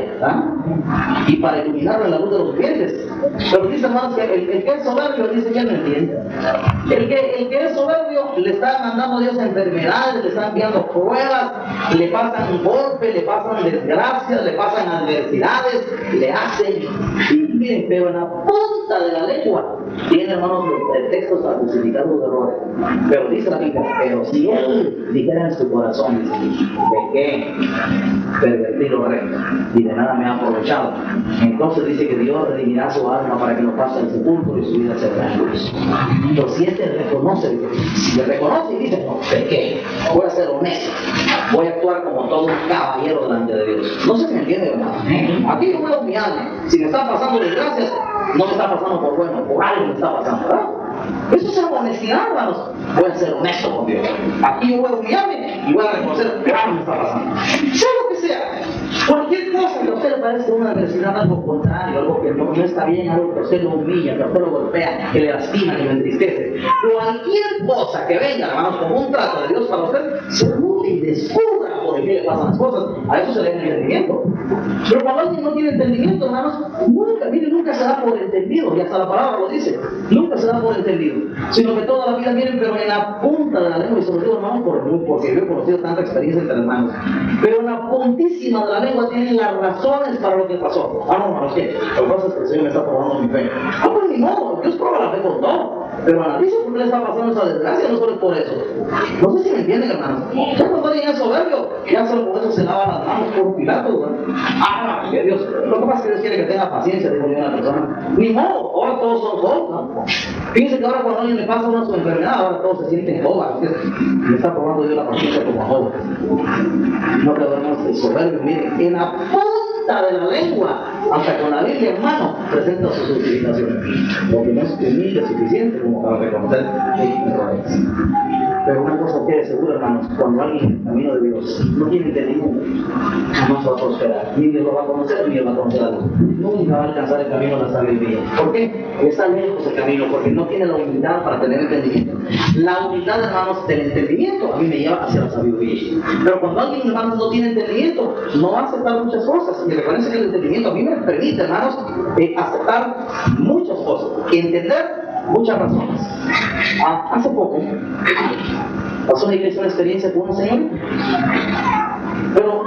y para iluminarlo en la luz de los dientes. Pero dice, hermanos, que el que es soberbio dice que no entiende. El que es soberbio le está mandando a Dios enfermedades, le están enviando pruebas, le pasan golpes, le pasan desgracias, le pasan adversidades, le hacen. Y miren, pero en la punta de la lengua tiene, hermanos, los pretextos para justificar los errores. Pero dice la Biblia, pero si él dijera en su corazón, dice, ¿de qué pervertí lo recto y de nada me ha aprovechado? Entonces dice que Dios redimirá su alma para que no pase el sepulcro y su vida será en luz. Pero si él reconoce, le reconoce y dice, no, ¿de qué? Voy a ser honesto, voy a actuar como todo un caballero delante de Dios. No sé si me entiende, ¿verdad? Aquí yo voy a humillarme. Si me están pasando desgracias, no me está pasando por bueno, por algo me está pasando, ¿verdad? Eso es honestidad, hermanos. Voy a ser honesto con Dios. Aquí yo voy a humillarme y voy a reconocer que algo me está pasando. Sea lo que sea, cualquier cosa que a usted le parezca una adversidad, algo contrario, algo que no está bien, algo que a usted lo humilla, que a usted lo golpea, que le lastima, que le entristece. Cualquier cosa que venga, hermanos, como un trato de Dios para usted, se humille y descubra por qué le pasan las cosas. A eso se le da entendimiento. Pero cuando alguien no tiene entendimiento, hermanos, nunca se da por entendido, y hasta la palabra lo dice, nunca se da por entendido, sino que toda la vida vienen, pero en la punta de la lengua, y sobre todo, hermanos, porque yo he conocido tanta experiencia entre hermanos, pero en la puntísima de la lengua tienen las razones para lo que pasó. No, hermanos, ¿qué? Lo que pasa es que el Señor me está probando mi fe. Pues ni modo, Dios prueba la fe con todo. Pero analiza por qué le está pasando esa desgracia, no solo es por eso. No sé si me entienden, hermanos. Ya cuando alguien es soberbio, ya solo por eso se lava las manos por Pilato, ¿no? Que Dios, lo que pasa es que Dios quiere que tenga paciencia, dijo yo a la persona. Ni modo, ahora todos son todos, ¿no? Fíjense que ahora cuando alguien le pasa una su enfermedad, ahora todos se sienten bobas. Me está probando Dios la paciencia como joven. No quedamos el soberbio, miren, en la punta de la lengua, hasta con la Biblia en mano, presenta sus justificaciones. Lo que no es humilde suficiente como para reconocer errores. Pero una cosa que es segura, hermanos, cuando alguien en el camino de Dios no tiene entendimiento, jamás va a prosperar. Ni Dios lo va a conocer, ni Dios va a conocer a Dios. Nunca va a alcanzar el camino de la sabiduría. ¿Por qué? Está lejos el camino, porque no tiene la humildad para tener entendimiento. La humildad, hermanos, del entendimiento a mí me lleva hacia la sabiduría. Pero cuando alguien, hermanos, no tiene entendimiento, no va a aceptar muchas cosas. Y recuerden que el entendimiento a mí me permite, hermanos, aceptar muchas cosas, entender muchas razones. Hace poco pasó una iglesia una experiencia con una señora, pero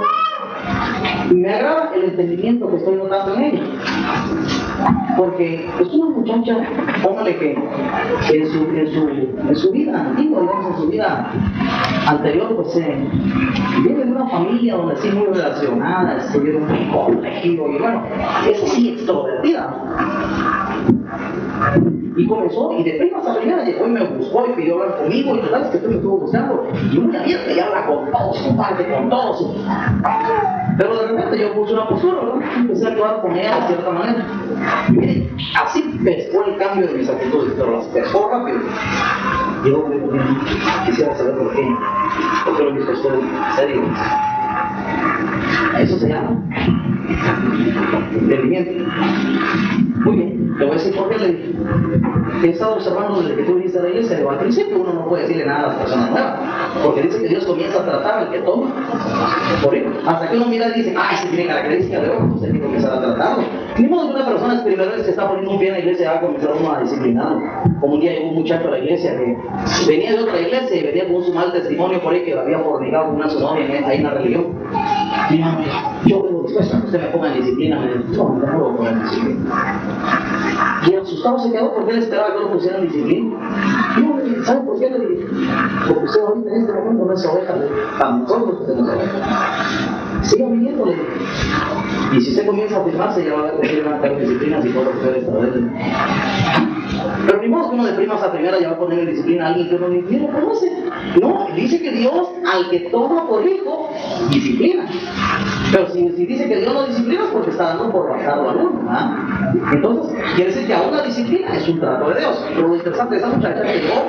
me agrada el entendimiento que estoy notando en ella, porque es una muchacha, póngale que en su vida antigua, digamos, en su vida anterior, pues vive en una familia donde sí muy relacionada, estuvieron en un colegio, y bueno, es así extrovertida. Y comenzó, y de primas a primera llegó y me buscó y pidió hablar conmigo, y total es que tú me estuvo buscando, y muy abierta, y habla con todos, comparte con todos. Pero de repente yo puse una postura, ¿verdad? Empecé a actuar con ella de cierta manera. Y miren, así pescó el cambio de mis actitudes, pero las pescó rápido. Yo quisiera saber por qué lo visto usted serio. Eso se llama entendimiento. Muy bien, le voy a decir por qué le dije. He estado observando desde que tú viniste a la iglesia, al principio uno no puede decirle nada a las personas nuevas, porque dice que Dios comienza a tratar al que toma. Por eso, hasta que uno mira y dice, ese tiene características de oro, entonces hay que comenzar a tratarlo. Ni modo que una persona es primera vez que está poniendo un pie en la iglesia va a comenzar uno a disciplinarlo. Como un día llegó un muchacho a la iglesia que venía de otra iglesia y venía con su mal testimonio por ahí que había fornicado con una su novia ahí en la religión. Mi mamá, yo vengo después a que usted me ponga en disciplina. Me dijo, no lo voy a poner en disciplina. Y asustado se quedó porque él esperaba que lo pusiera en disciplina. No, ¿sabe por qué? Le dije, porque usted ahorita en este momento no es oveja, para nosotros usted no es oveja. Siga viniendo, le dije. Y si usted comienza a afirmarse, ya va a ver que van a tener disciplinas y todos ustedes a veces. Pero ni modo que uno de primas a primera ya va a poner en disciplina a alguien que uno ni lo conoce. No, dice que Dios al que toma por hijo, disciplina. Pero si dice que Dios no disciplina es porque está dando por basado al uno. Entonces, quiere decir que aún la disciplina es un trato de Dios. Pero lo interesante de esa muchacha que llegó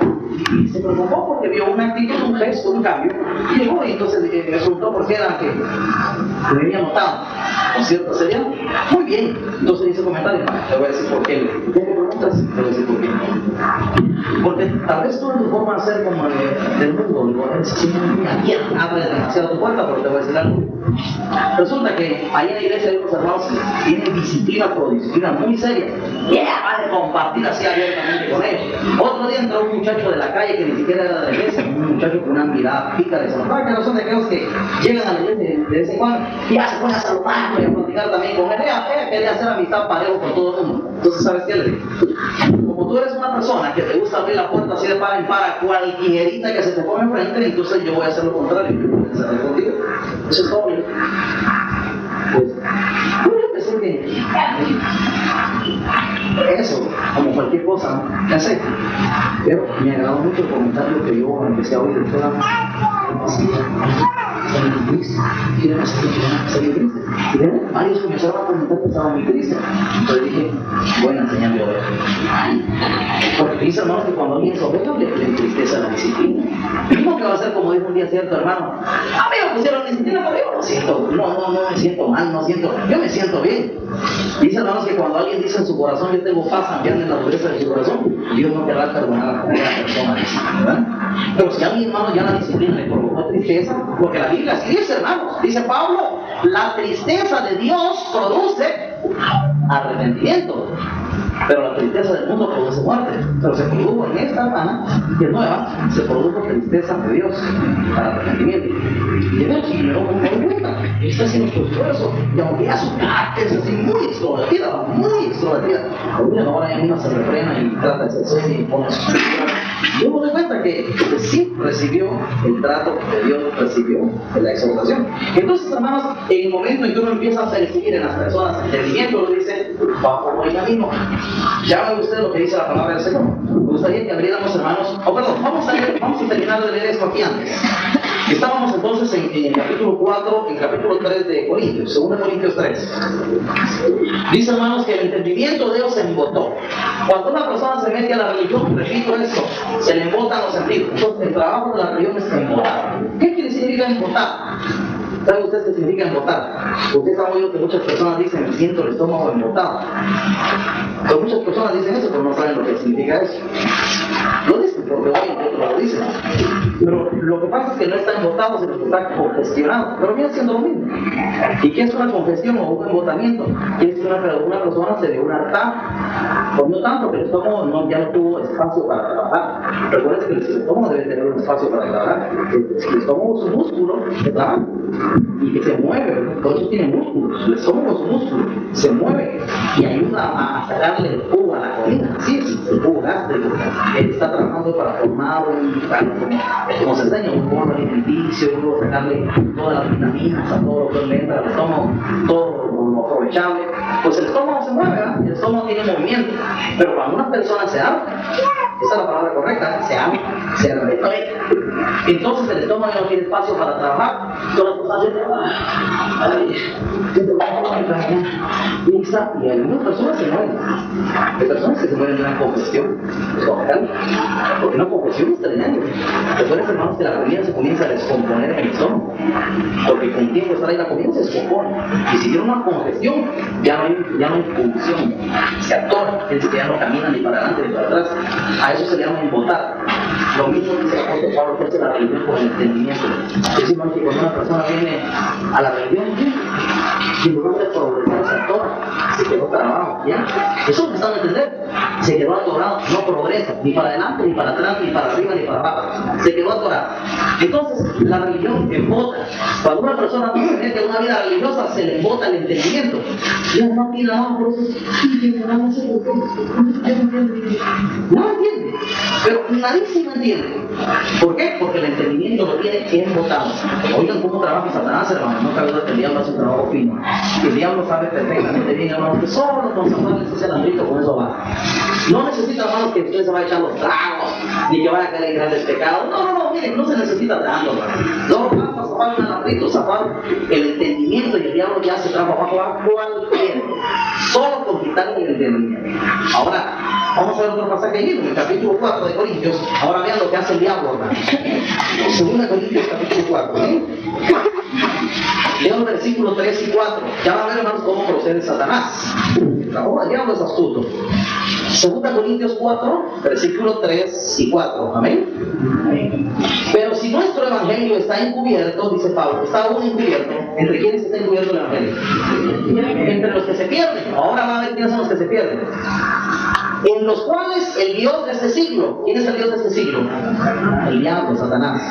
y se preocupó porque vio una actitud, un gesto, un cambio. Y llegó y entonces me preguntó por qué era que me había notado. ¿Con cierta seriedad? Muy bien. Entonces dice comentario, te voy a decir por qué. ¿Qué me preguntas? Te voy a decir por qué. Porque tal vez tú en tu forma de ser como del mundo, digo, es así muy abierta, abre demasiado tu puerta, pero te voy a decir algo. Resulta que ahí en la iglesia hay unos hermanos que tienen disciplina, pero disciplina muy seria. Vale compartir así abiertamente con ellos. Otro día entró un muchacho de la calle que ni siquiera era de la iglesia, un muchacho con una mirada pica de saludar, que no son de aquellos que llegan a la iglesia de vez en cuando y ya se ponen a saludar y a platicar también con él. Quería hacer amistad parejo con todo el mundo. Entonces, ¿sabes qué le digo? Como tú eres una persona que te gusta abrir la puerta así de par en par a cualquierita que se te ponga enfrente, entonces yo voy a hacer lo contrario. Yo voy a hacer contigo. Eso es todo. Pues, yo pensé que eso, como cualquier cosa, ya sé. Pero me agradó mucho el comentario que yo empecé a oír de toda y varios comenzaron a comentar que estaba muy triste. Entonces dije, voy a enseñarle a orar. Porque dice, hermanos, que cuando alguien sobrevive le entristece la disciplina. No que va a ser como dijo un día cierto hermano, a mí me pusieron disciplina, pero yo no siento, no me siento mal, yo me siento bien. Dice, hermanos, que cuando alguien dice en su corazón, yo tengo paz cambiando en la dureza de su corazón, Dios no querrá perdonar a la persona, ¿verdad? Pero si a alguien, hermano, ya la disciplina le provocó tristeza, porque la Biblia sí dice, hermanos, dice Pablo, la tristeza de Dios produce arrepentimiento, pero la tristeza del mundo produce muerte. Pero se produjo en esta hermana, que es nueva, se produjo tristeza de Dios para arrepentimiento. Y Dios me lo cuenta, está haciendo su esfuerzo, y aunque ya su carácter es así muy extrovertida, porque ahora ella misma se refrena y trata de ser seria y pone su. Yo me doy cuenta que sí recibió el trato de Dios, recibió la exhortación. Entonces, hermanos, en el momento en que uno empieza a percibir en las personas entendimiento, lo dice, va por buen camino. Ya ve usted lo que dice la palabra del Señor. Me gustaría que abriéramos, hermanos, vamos a terminar de leer esto aquí antes. Estábamos entonces en el capítulo 4, en el capítulo 3 de Corintios, 2 Corintios 3. Dice, hermanos, que el entendimiento de Dios se embotó. Cuando una persona se mete a la religión, repito esto, se le embotan los sentidos. Entonces, el trabajo de la religión es embotar. ¿Qué quiere significa embotar? ¿Sabe usted qué significa embotar? Usted sabe oído que muchas personas dicen, me siento el estómago embotado. Pero muchas personas dicen eso, pero no saben lo que significa eso. Lo dicen porque hoy otros lo dicen. Pero lo que pasa es que no está embotado, sino que está congestionado. Pero viene siendo lo mismo. ¿Y qué es una congestión o un embotamiento? Quiere decir que una persona se dio un hartazgo. Pues no tanto, que el estómago ya no tuvo espacio para trabajar. Recuerden que el estómago debe tener un espacio para trabajar. El estómago es un músculo que trabaja y que se mueve, por eso tiene músculos. El estómago es un músculo, se mueve y ayuda a sacarle el jugo a la comida. Sí, el jugo gástrico. Él está trabajando para formar como se enseña, un bolo alimenticio, y luego sacarle todas las vitaminas a todo lo que le entra al estómago, todo lo aprovechable. Pues el estómago se mueve, ¿verdad? El estómago tiene movimiento, pero cuando una persona se abre, esa es la palabra correcta, se abre, entonces el estómago no tiene espacio para trabajar, todas las cosas y algunas personas se mueren. Hay personas que se mueren de una congestión, porque una congestión es tremenda. Recuerden, hermanos, que la comida se comienza a descomponer en el estómago, porque con tiempo estar ahí la comida se descompone. Y si tiene una congestión, ya no hay función, se atora, es decir, ya no camina ni para adelante ni para atrás. A eso se le llama embotar. Lo mismo dice el apóstol Pablo, que hace la religión por el entendimiento. Decimos que cuando una persona viene a la religión, en lugar de progresar, se atora, se quedó trabado, ¿ya? Eso es lo que están a entender. Se quedó atorado, no progresa, ni para adelante, ni para atrás, ni para arriba, ni para abajo. Se quedó atorado. Entonces, la religión embota. Cuando una persona no se mete a una vida religiosa, se le embota el entendimiento. Y no tiene nada por eso. No entiende. Pero nadísimo entiende. ¿Por qué? Porque el entendimiento lo tiene embotado. Oigan cómo trabaja Satanás, hermano. No cabe duda que el diablo hace un trabajo fino. El diablo sabe perfectamente bien, hermano, que solo con zapatos ese alambrito con eso va. No necesita, hermanos, que usted se vaya a echar los tragos, ni que vaya a caer en grandes pecados. No, mire, no se necesita tanto, no vamos a zafar un alambrito, zafar el entendimiento, y el diablo ya se trajo abajo a cualquiera, solo con quitarle el entendimiento. Ahora, vamos a ver otro pasaje ahí, en el capítulo 4 de Corintios. Ahora vean lo que hace el diablo, hermano. 2 Corintios capítulo 4, ¿eh? Leo el versículo 3 y 4. Ya van a ver, hermanos, cómo procede Satanás. Ahora, el diablo es astuto. 2 Corintios 4, versículo 3 y 4. Amén. Pero si nuestro evangelio está encubierto, dice Pablo, está aún encubierto. ¿Entre quiénes está encubierto el evangelio? Entre los que se pierden. Ahora van a ver quiénes son los que se pierden. En los cuales el Dios de este siglo, ¿quién es el Dios de este siglo? El diablo, Satanás.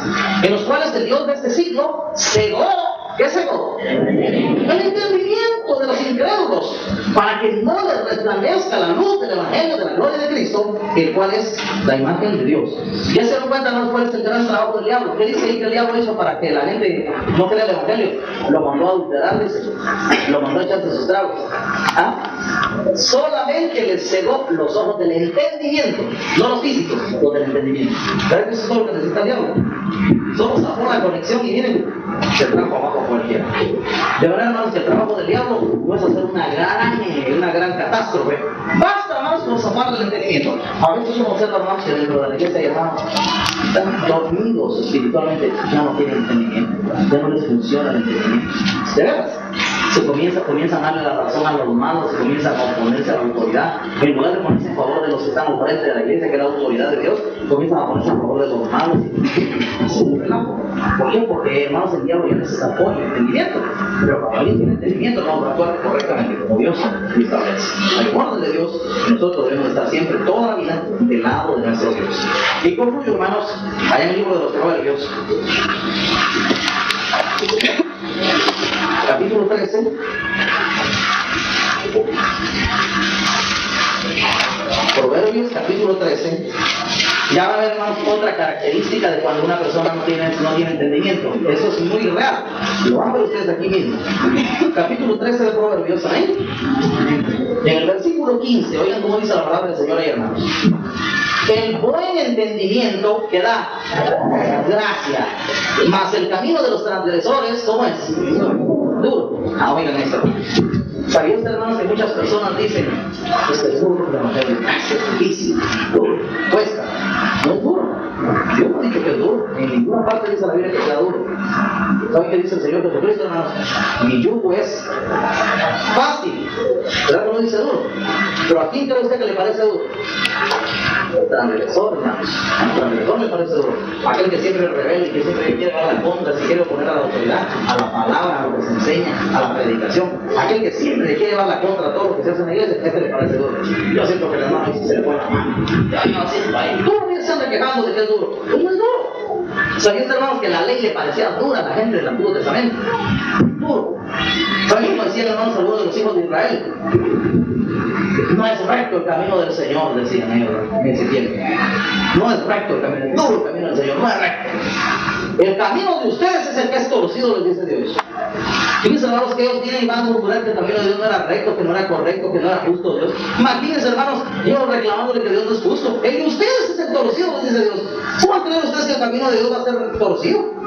En los cuales el Dios de este siglo cegó, ¿qué cegó? El entendimiento de los incrédulos, para que no les resplandezca la luz del evangelio de la gloria de Cristo, el cual es la imagen de Dios. Ya se dan cuenta, ¿no? ¿Cuál es el gran trabajo del diablo? ¿Qué dice ahí que el diablo hizo para que la gente no crea el evangelio? Lo mandó a adulterar, dice. Lo mandó a echarse sus tragos. Solamente les cegó los ojos del entendimiento, no los físicos, los del entendimiento. ¿Sabes que eso es todo lo que necesita el diablo? Solo zafó la conexión y miren, se trajo abajo a cualquiera. De verdad, hermanos, que el trabajo del diablo no es hacer una gran catástrofe. Basta, hermanos, con zafar del entendimiento. A veces uno observa, hermanos, que dentro de la iglesia, hermanos, están dormidos espiritualmente, ya no tienen entendimiento, ya no les funciona el entendimiento. ¿De veras? Comienzan a darle la razón a los malos, se comienzan a oponerse a la autoridad. En lugar de ponerse a favor de los que están al frente de la iglesia, que es la autoridad de Dios, comienzan a ponerse a favor de los malos. ¿Por qué? Porque, hermanos, el diablo ya necesita apoyo, entendimiento. Pero cuando alguien tiene entendimiento, vamos a actuar correctamente, como Dios establece. Al igual de Dios, nosotros debemos estar siempre, toda la vida, del lado de nuestro Dios. Y concluyo, hermanos, allá en el libro de los Proverbios, capítulo 13. Proverbios capítulo 13. Ya va a haber, hermanos, otra característica de cuando una persona no tiene entendimiento. Eso es muy real. Lo van a ver ustedes aquí mismo. Capítulo 13 de Proverbios, ¿saben? En el versículo 15, oigan cómo dice la palabra del Señor ahí, hermanos. El buen entendimiento que da gracia, mas el camino de los transgresores, ¿cómo es? Duro. Oigan esto. ¿Sabía usted, hermanos, que muchas personas dicen, es duro el evangelio, es difícil, duro, cuesta? No es duro. Yo no he dicho que es duro. En ninguna parte dice la Biblia que sea duro. ¿Saben qué dice el Señor Jesucristo, hermanos? Mi yugo es fácil. ¿Verdad que no dice duro? Pero ¿a quién cree usted que le parece duro? El transgresor, hermanos. El transgresor le parece duro. Aquel que siempre es rebelde, que siempre quiere dar la contra, se quiere oponer a la autoridad, a la palabra, a lo que se enseña, a la predicación. Aquel que siempre le quiere dar la contra a todo lo que se hace en la iglesia, este le parece duro. Yo siento que el hermano se le pone la mano. Tú se anda quejando de que es duro. No es duro. ¿Sabían, hermanos, que la ley le parecía dura a la gente del Antiguo Testamento? Duro. ¿Saben cómo decían, hermanos, algunos de los hijos de Israel? No es recto el camino del Señor, decían ellos en ese tiempo. No es recto el camino, duro el camino del Señor, no es recto. El camino de ustedes es el que es torcido, les dice Dios. Fíjense, hermanos, que ellos tienen y van a murmurar que el camino de Dios no era recto, que no era correcto, que no era justo Dios. Imagínense, hermanos, ellos reclamándole que Dios no es justo. El de ustedes es el torcido, les dice Dios. ¿Cómo creen ustedes que el camino de Dios va a ser torcido?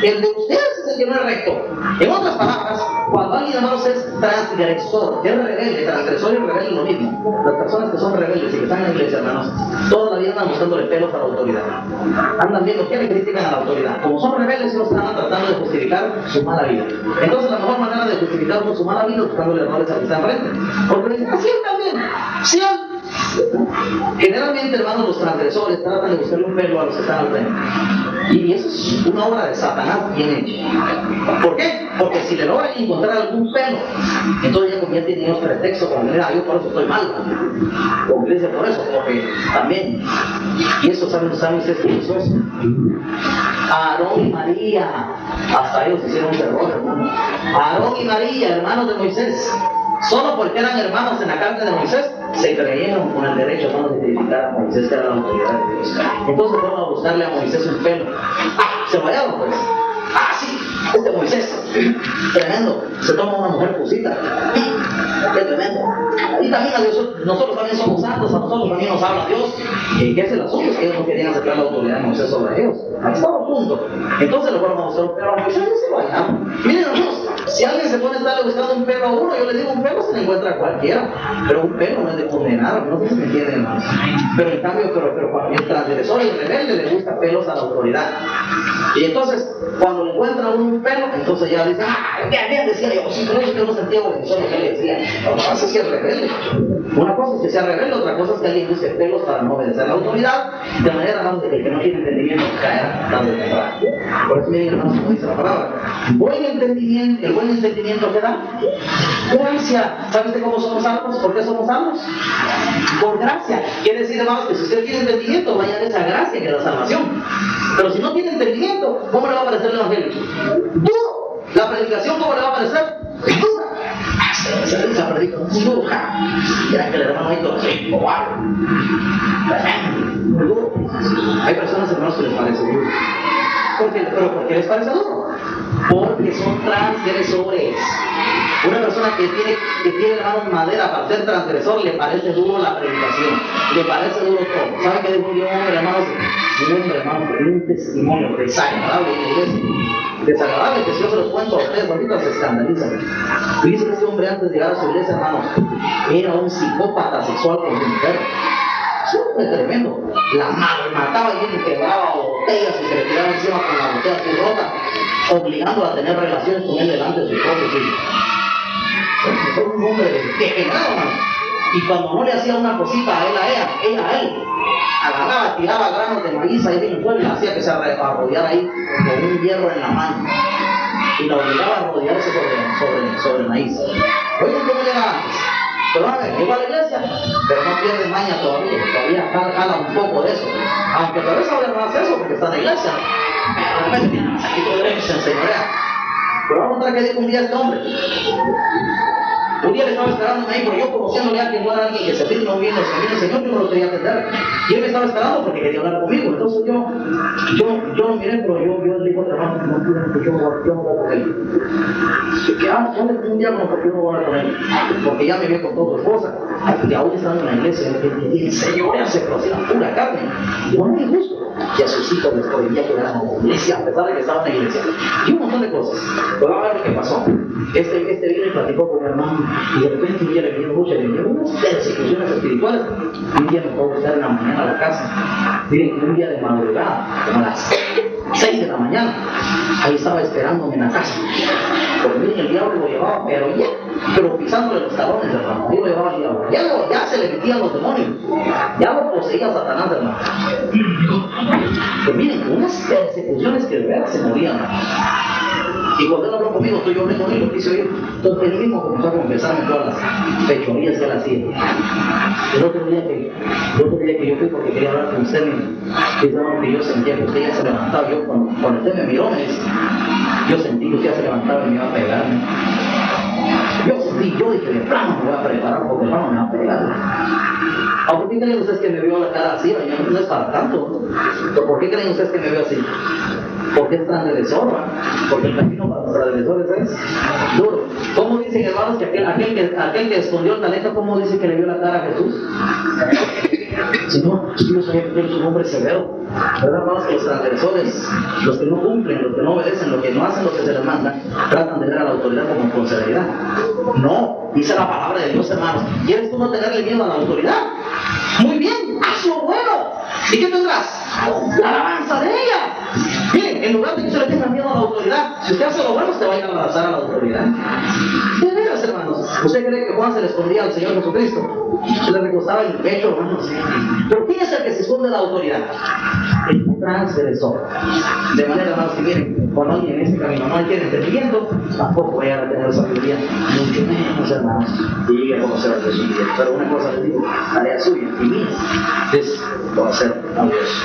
El de ustedes es el que no es recto. En otras palabras, cuando alguien, hermanos, es transgresor, es rebelde, transgresor y rebelde es lo mismo. Las personas que son rebeldes y que están en la iglesia, hermanos, toda la vida andan buscándole pelos a la autoridad. Andan viendo qué le critican a la autoridad. Como son rebeldes, ellos están tratando de justificar su mala vida. Entonces, la mejor manera de justificar su mala vida es buscándole errores al que está enfrente. Porque dicen, así él también. Sí, generalmente, hermanos, los transgresores tratan de buscarle un pelo a los que están al frente. Y eso es una obra de Satanás bien hecha. ¿Por qué? Porque si le logran encontrar algún pelo, entonces ya convierte en unos pretextos como, mira, yo por eso estoy mal. Como dice por eso, porque también. Y eso, ¿saben ustedes qué hizo eso? Aarón y María, hasta ellos hicieron un error, hermano. Aarón y María, hermanos de Moisés, solo porque eran hermanos en la carne de Moisés, se creyeron con el derecho, hermanos, de criticar a Moisés, que era la autoridad de Dios. Entonces fueron a buscarle a Moisés un pelo. Se fallaron, pues. Sí, Este Moisés, tremendo, se toma una mujer cosita. Qué tremendo. Y también a Dios, nosotros también somos santos, a nosotros también nos habla Dios. ¿Qué es el asunto? Es que ellos no querían aceptar la autoridad de Moisés sobre ellos. Ahí estaba el punto. Entonces le fueron a mostrar un perro a Moisés y se lo hallaron. Miren hermanos, si alguien se pone a estarle buscando un perro a uno, yo les digo, un perro se le encuentra a cualquiera. Pero un perro no es de condenar, no sé si me entienden, hermanos. Pero en cambio, pero cuando el transgresor y el rebelde le busca pelos a la autoridad. Y entonces, cuando le encuentra un pelo, entonces ya dice, bien decía yo, si no, yo no sentía bendición lo que le decía. No, eso sí es rebelde. Una cosa es que sea rebelde, otra cosa es que alguien busque pelos para no obedecer la autoridad, de manera más de que el que no tiene entendimiento caerá tarde o temprano. Por eso miren, hermanos, como dice la palabra, buen entendimiento, el buen entendimiento que da gracia. ¿Sabe usted cómo somos salvos? ¿Por qué somos salvos? Por gracia. Quiere decir, hermanos, que si usted tiene entendimiento, vaya a esa gracia que es la salvación. Pero si no tiene entendimiento, ¿cómo le va a parecer el evangelio? Duro. La predicación, ¿cómo le va a parecer? Dura. Esa predicación es dura. Mira que le hermano ahí todo así, o algo. Muy duro. Hay personas, hermanos, que les parece duro. ¿Pero por qué les parece duro? Porque son transgresores. Una persona que tiene hermanos madera para ser transgresor, le parece duro la predicación, le parece duro todo. ¿Saben qué dijo un hombre, hermanos? Un hombre, hermano, que tiene un testimonio desagradable en la iglesia. Desagradable, que si yo se los cuento a ustedes, ahorita se escandalizan. Y dice que este hombre antes de llegar a su iglesia, hermanos, era un psicópata sexual con su mujer. Es un hombre tremendo. La madre mataba y le quebraba botellas y se le tiraba encima con la botella así rota, obligándola a tener relaciones con él delante de su esposo. Fue un hombre degenerado, hermano. Y cuando no le hacía una cosita a ella a él, agarraba, tiraba granos de maíz ahí en el pueblo y hacía que se arrodillara ahí con un hierro en la mano. Y la obligaba a arrodillarse sobre el maíz. Oigan cómo era antes. Pero a ver, llegó a la iglesia, pero no pierde maña todavía jala un poco de eso. Aunque tal vez ahora no hace eso porque está en la iglesia. Pero de repente tiene un saquito de leche, se enseñorea. Pero vamos a contar que dijo un día este hombre. Un día le estaba esperando ahí, pero yo conociéndole a quien no era alguien que se firma bien los caminos del Señor, yo no lo quería atender. Y él me estaba esperando porque quería hablar conmigo. Entonces yo lo miré, pero yo le digo a otra hermano, no quiero que yo no voy a hablar con él. Y que, un día como porque yo no voy a hablar con él. Porque ya me vi con toda su esposa. Y aún estando en la iglesia, el Señor se conocía la pura carne. Y no me gusto. Y a sus hijos les prohibía que fueran a la iglesia, a pesar de que estaban en la iglesia. Y un montón de cosas. Pero vamos a ver lo que pasó. Este vino y platicó con mi hermano. Y de repente un día le vino mucha, le dio unas persecuciones espirituales. Y un día me fue a buscar en la mañana a la casa. Miren, un día de madrugada, como a las 6 de la mañana, ahí estaba esperándome en la casa. Porque miren, el diablo lo llevaba, pero pisándole los talones, hermano. Ahí lo llevaba el diablo. Ya se le metían los demonios. Ya lo poseía Satanás, hermano. Pero miren, unas persecuciones que de verdad se morían. Y cuando él habló conmigo, yo hablé con él, lo quise oír. Entonces él mismo comenzó a confesarme todas las fechorías que él hacía. El otro día que yo fui porque quería hablar con usted, pensaban que yo sentía que usted ya se levantaba. Yo cuando usted me miró, me dice, yo sentí que usted ya se levantaba y me iba a pegarme. Yo dije, de plano me voy a preparar porque de plano me va a pegar. ¿Por qué creen ustedes que me vio la cara así? No es para tanto. ¿Pero por qué creen ustedes que me veo así? Porque es transgresor, ¿verdad? Porque el camino para los transgresores es duro. ¿Cómo dicen, hermanos, que aquel que escondió el talento, cómo dice que le vio la cara a Jesús? Señor, yo soy un hombre severo. ¿Verdad, hermanos? Que los transgresores, los que no cumplen, los que no obedecen, los que no hacen lo que se les manda, tratan de ver a la autoridad como con severidad. No, dice la palabra de Dios, hermanos. ¿Quieres tú no tenerle miedo a la autoridad? Muy bien, haz lo bueno. ¿Y qué tendrás? La alabanza de ella. Miren, en lugar de que usted le tenga miedo a la autoridad, si usted hace lo bueno, usted va a ir a abrazar a la autoridad. De veras, hermanos. ¿Usted cree que Juan se le escondía al Señor Jesucristo? Se le recostaba en el pecho, hermanos. ¿Pero quién es el que se esconde de la autoridad? El transgresor. De manera, hermanos, que miren, cuando alguien en este camino no tiene entendimiento, tampoco vaya a tener sabiduría, mucho menos, hermanos, y llegue a conocer a Jesús. Pero una cosa les digo, tarea suya y mía es conocer a Dios.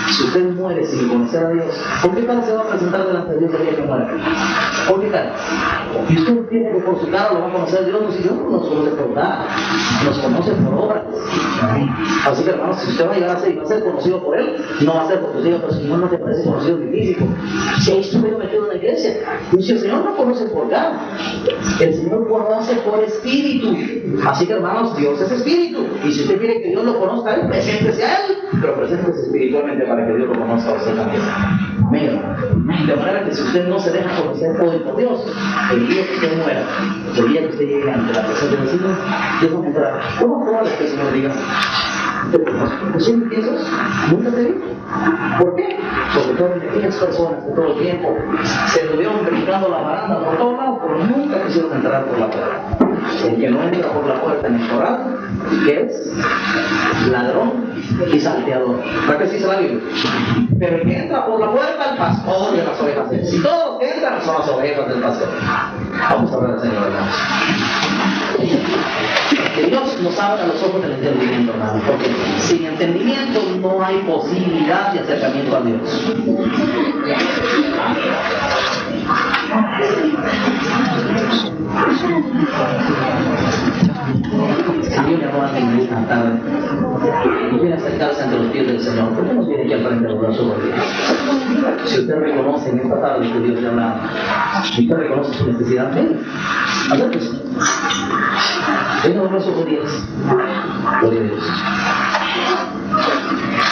Si usted muere sin conocer a Dios, ¿por qué cara se va a presentar delante de Dios el día que muera? ¿Por qué cara? Y usted tiene que por su cara lo va a conocer a Dios. No, si Dios no nos conoce por nada, nos conoce por obras. Así que hermanos, si usted va a llegar a ser y va a ser conocido por Él, no va a ser porque usted diga, pero Señor, no te parece conocido mi físico. Si ahí estuve metido en la iglesia, y si el Señor no conoce por cara, el Señor conoce por espíritu. Así que hermanos, Dios es espíritu. Y si usted quiere que Dios lo conozca a Él, preséntese a Él, pero preséntese espiritualmente para que Dios lo conozca a usted también. Amén. De manera que si usted no se deja conocer hoy por Dios, el día que usted muera, el día que usted llegue ante la presencia del Señor, Dios va a encontrar. ¿Cómo probable que el Señor diga? ¿100 piensos? Nunca te vi. ¿Por qué? Porque todas aquellas personas que todo el tiempo se estuvieron brincando la baranda por todos lados, pero nunca quisieron entrar por la puerta. El que no entra por la puerta en el corral, que es ladrón y salteador. ¿Para qué se dice la Biblia? Pero el que entra por la puerta, el pastor de las ovejas es. Si todos los que entran son las ovejas del pastor. Vamos a ver al Señor, hermanos. Que Dios nos abra los ojos del entendimiento, hermano, porque sin entendimiento no hay posibilidad de acercamiento a Dios. Si yo me hago a esta tarde y viene a acercarse ante los pies del Señor, ¿por qué no viene aquí al frente de los ojos de Dios? Si usted reconoce en esta tarde que Dios le habla, y usted reconoce su necesidad, ven, acérquese. Venga a los ojos de Dios. Gloria a Dios.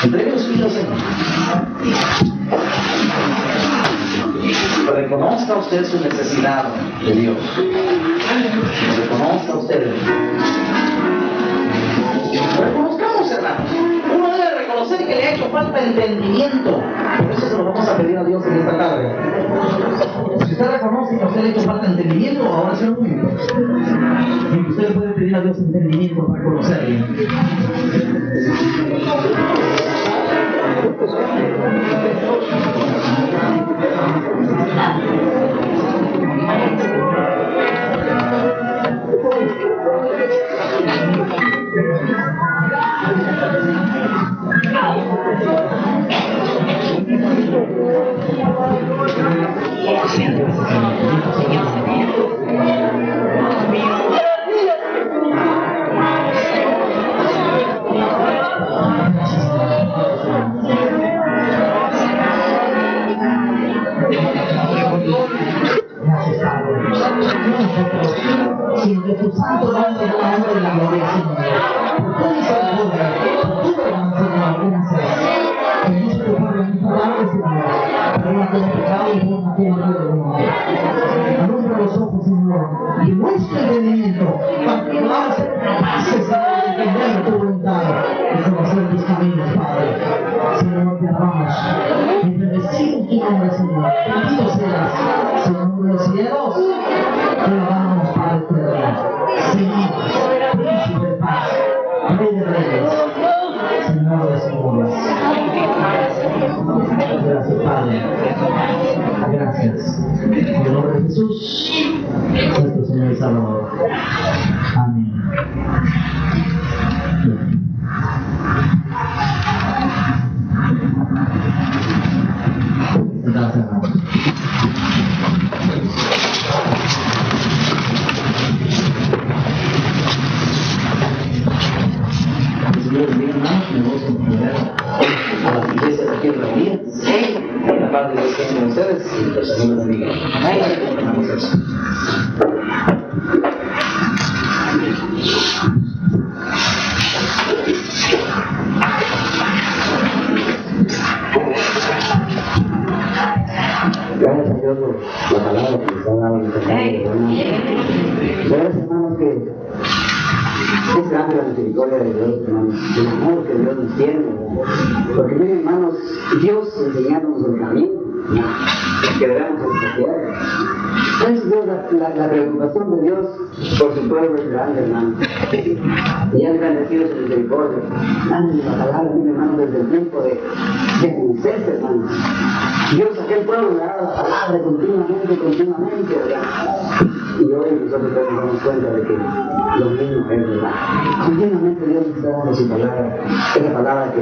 Entregue los pies al Señor. Reconozca usted su necesidad de Dios. Reconozca usted. Reconozcamos, hermanos. Uno debe reconocer que le ha hecho falta entendimiento. Por eso se lo vamos a pedir a Dios en esta tarde. Si usted reconoce que a usted le ha hecho falta entendimiento, ahora se lo pido. Y usted puede pedir a Dios entendimiento para conocerle. Sin que tu santo nombre la honra y la gloria, Señor. Por tu misericordia, por tu perdón, Señor, gracias. Bendice tu Padre, mi palabra, Señor. Perdona todo pecado y borra todo mal del mundo. Alumbra los ojos, Señor, y muestra el entendimiento para que podamos entender tu voluntad y conocer tus caminos, Padre. Señor, te amamos. Bendecimos tu nombre, Señor. Bendito seas, Señor de los cielos. Te alabamos, Padre eterno. Señor, príncipe de paz, Rey de reyes, Señor de señores. Gracias, Padre. Gracias. En el nombre de Jesús, nuestro Señor y Salvador. Amén. Gracias, hermano. Señor, bendiga, hermanos, me gozo en poder a las iglesias aquí reunidas. La paz de Dios esté con ustedes y los Señor les bendiga. Amén. Gracias a Dios por la palabra que nos ha dado en esta tarde. Gracias, hermanos, que es grande la misericordia de Dios, hermanos, el amor que Dios nos tiene. Porque miren, hermanos, Dios enseñándonos el camino que debemos escoger. Entonces, Dios, la preocupación de Dios por su pueblo es grande, hermano. Y ha engrandecido su misericordia. Grande la palabra, miren, hermanos, desde el tiempo de Moisés, hermanos. Dios a aquel pueblo le daba la palabra continuamente, ¿verdad? Y hoy nosotros nos damos cuenta de que lo mismo es verdad. Continuamente Dios nos está dando su palabra, esa palabra que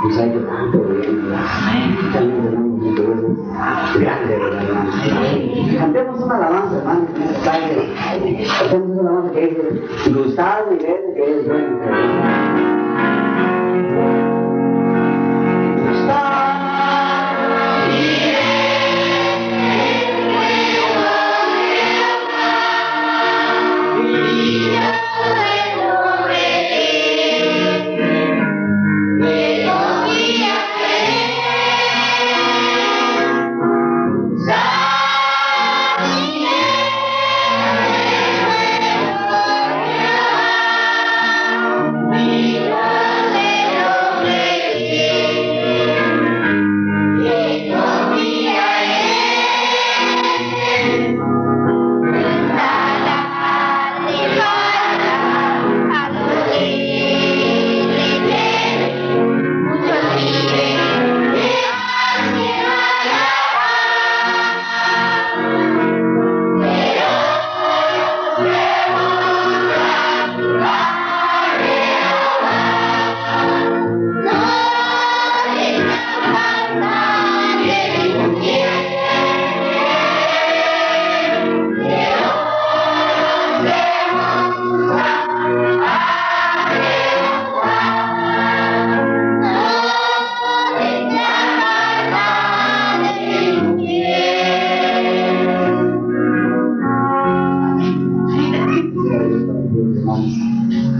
nos ha hecho tanto bien, ¿verdad? También tenemos un Dios grande, ¿verdad, hermano? Cantemos una alabanza, hermano, en esta tarde. Cantemos una alabanza que dice, gustad y ved que es bueno.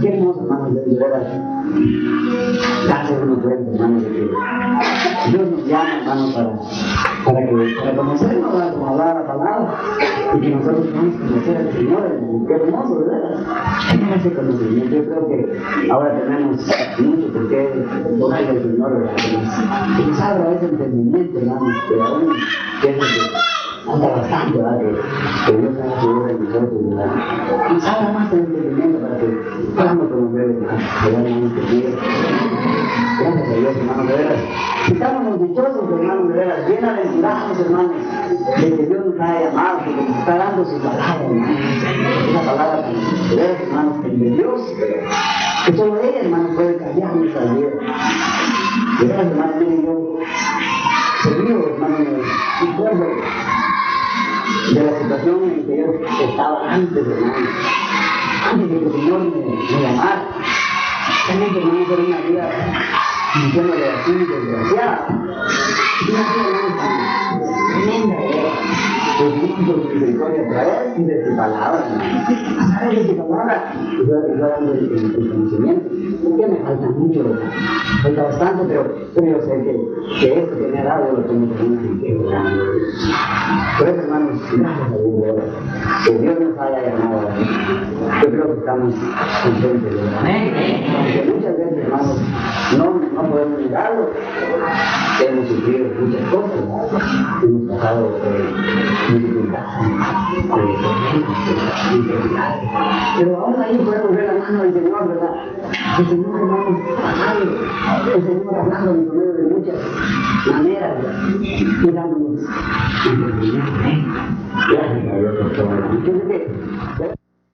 Qué hermoso, hermanos, de veras. Gracias, unos buenos, hermanos, de que Dios nos llama, hermanos, para conocernos, ¿verdad? Como hablar la palabra, y que nosotros podamos conocer al Señor. Qué hermoso, ¿verdad? Tener ese conocimiento. Yo creo que ahora tenemos mucho por qué buscar al Señor, ¿verdad? Que nos abra ese entendimiento, hermanos, que aún que es lo que anda bastante, ¿verdad? Que Dios haga su obra en nosotros, ¿verdad? Nos abra más el entendimiento para que podamos conocer, ¿verdad? Gracias a Dios, hermanos, de veras. Estamos dichosos, hermanos, de veras, bienaventurados, hermanos, de que Dios nos haya llamado, de que nos está dando su palabra, hermanos. Esa palabra de veras, hermanos, que de Dios, que solo ella, hermanos, puede cambiar nuestra vida. De veras, hermanos, miren, yo seguido, hermanos, me acuerdo de la situación en que yo estaba antes, hermanos, antes de que el Señor me llamara. También terminó por una vida diciéndole así, desgraciada. Y una vida, hermanos, tremenda, ¿verdad? Pues Dios por su misericordia a través de su palabra, a través de su palabra, y yo dando el conocimiento. Porque me falta mucho, ¿verdad? Falta bastante, pero yo sé que esto que me ha dado yo lo tengo con una riqueza grande. Por eso, hermanos, gracias a Dios, ¿verdad? Que Dios nos haya llamado a Dios. Yo creo que estamos contentos, ¿verdad? Porque muchas veces, hermanos, no podemos negarlo. Hemos sufrido muchas cosas, hemos pasado dificultades, pero aún ahí podemos ver la mano del Señor, ¿verdad? El Señor, hermanos, hablando, el Señor hablando por medio de muchas maneras, y dándonos entendimiento. Gracias a Dios por todo.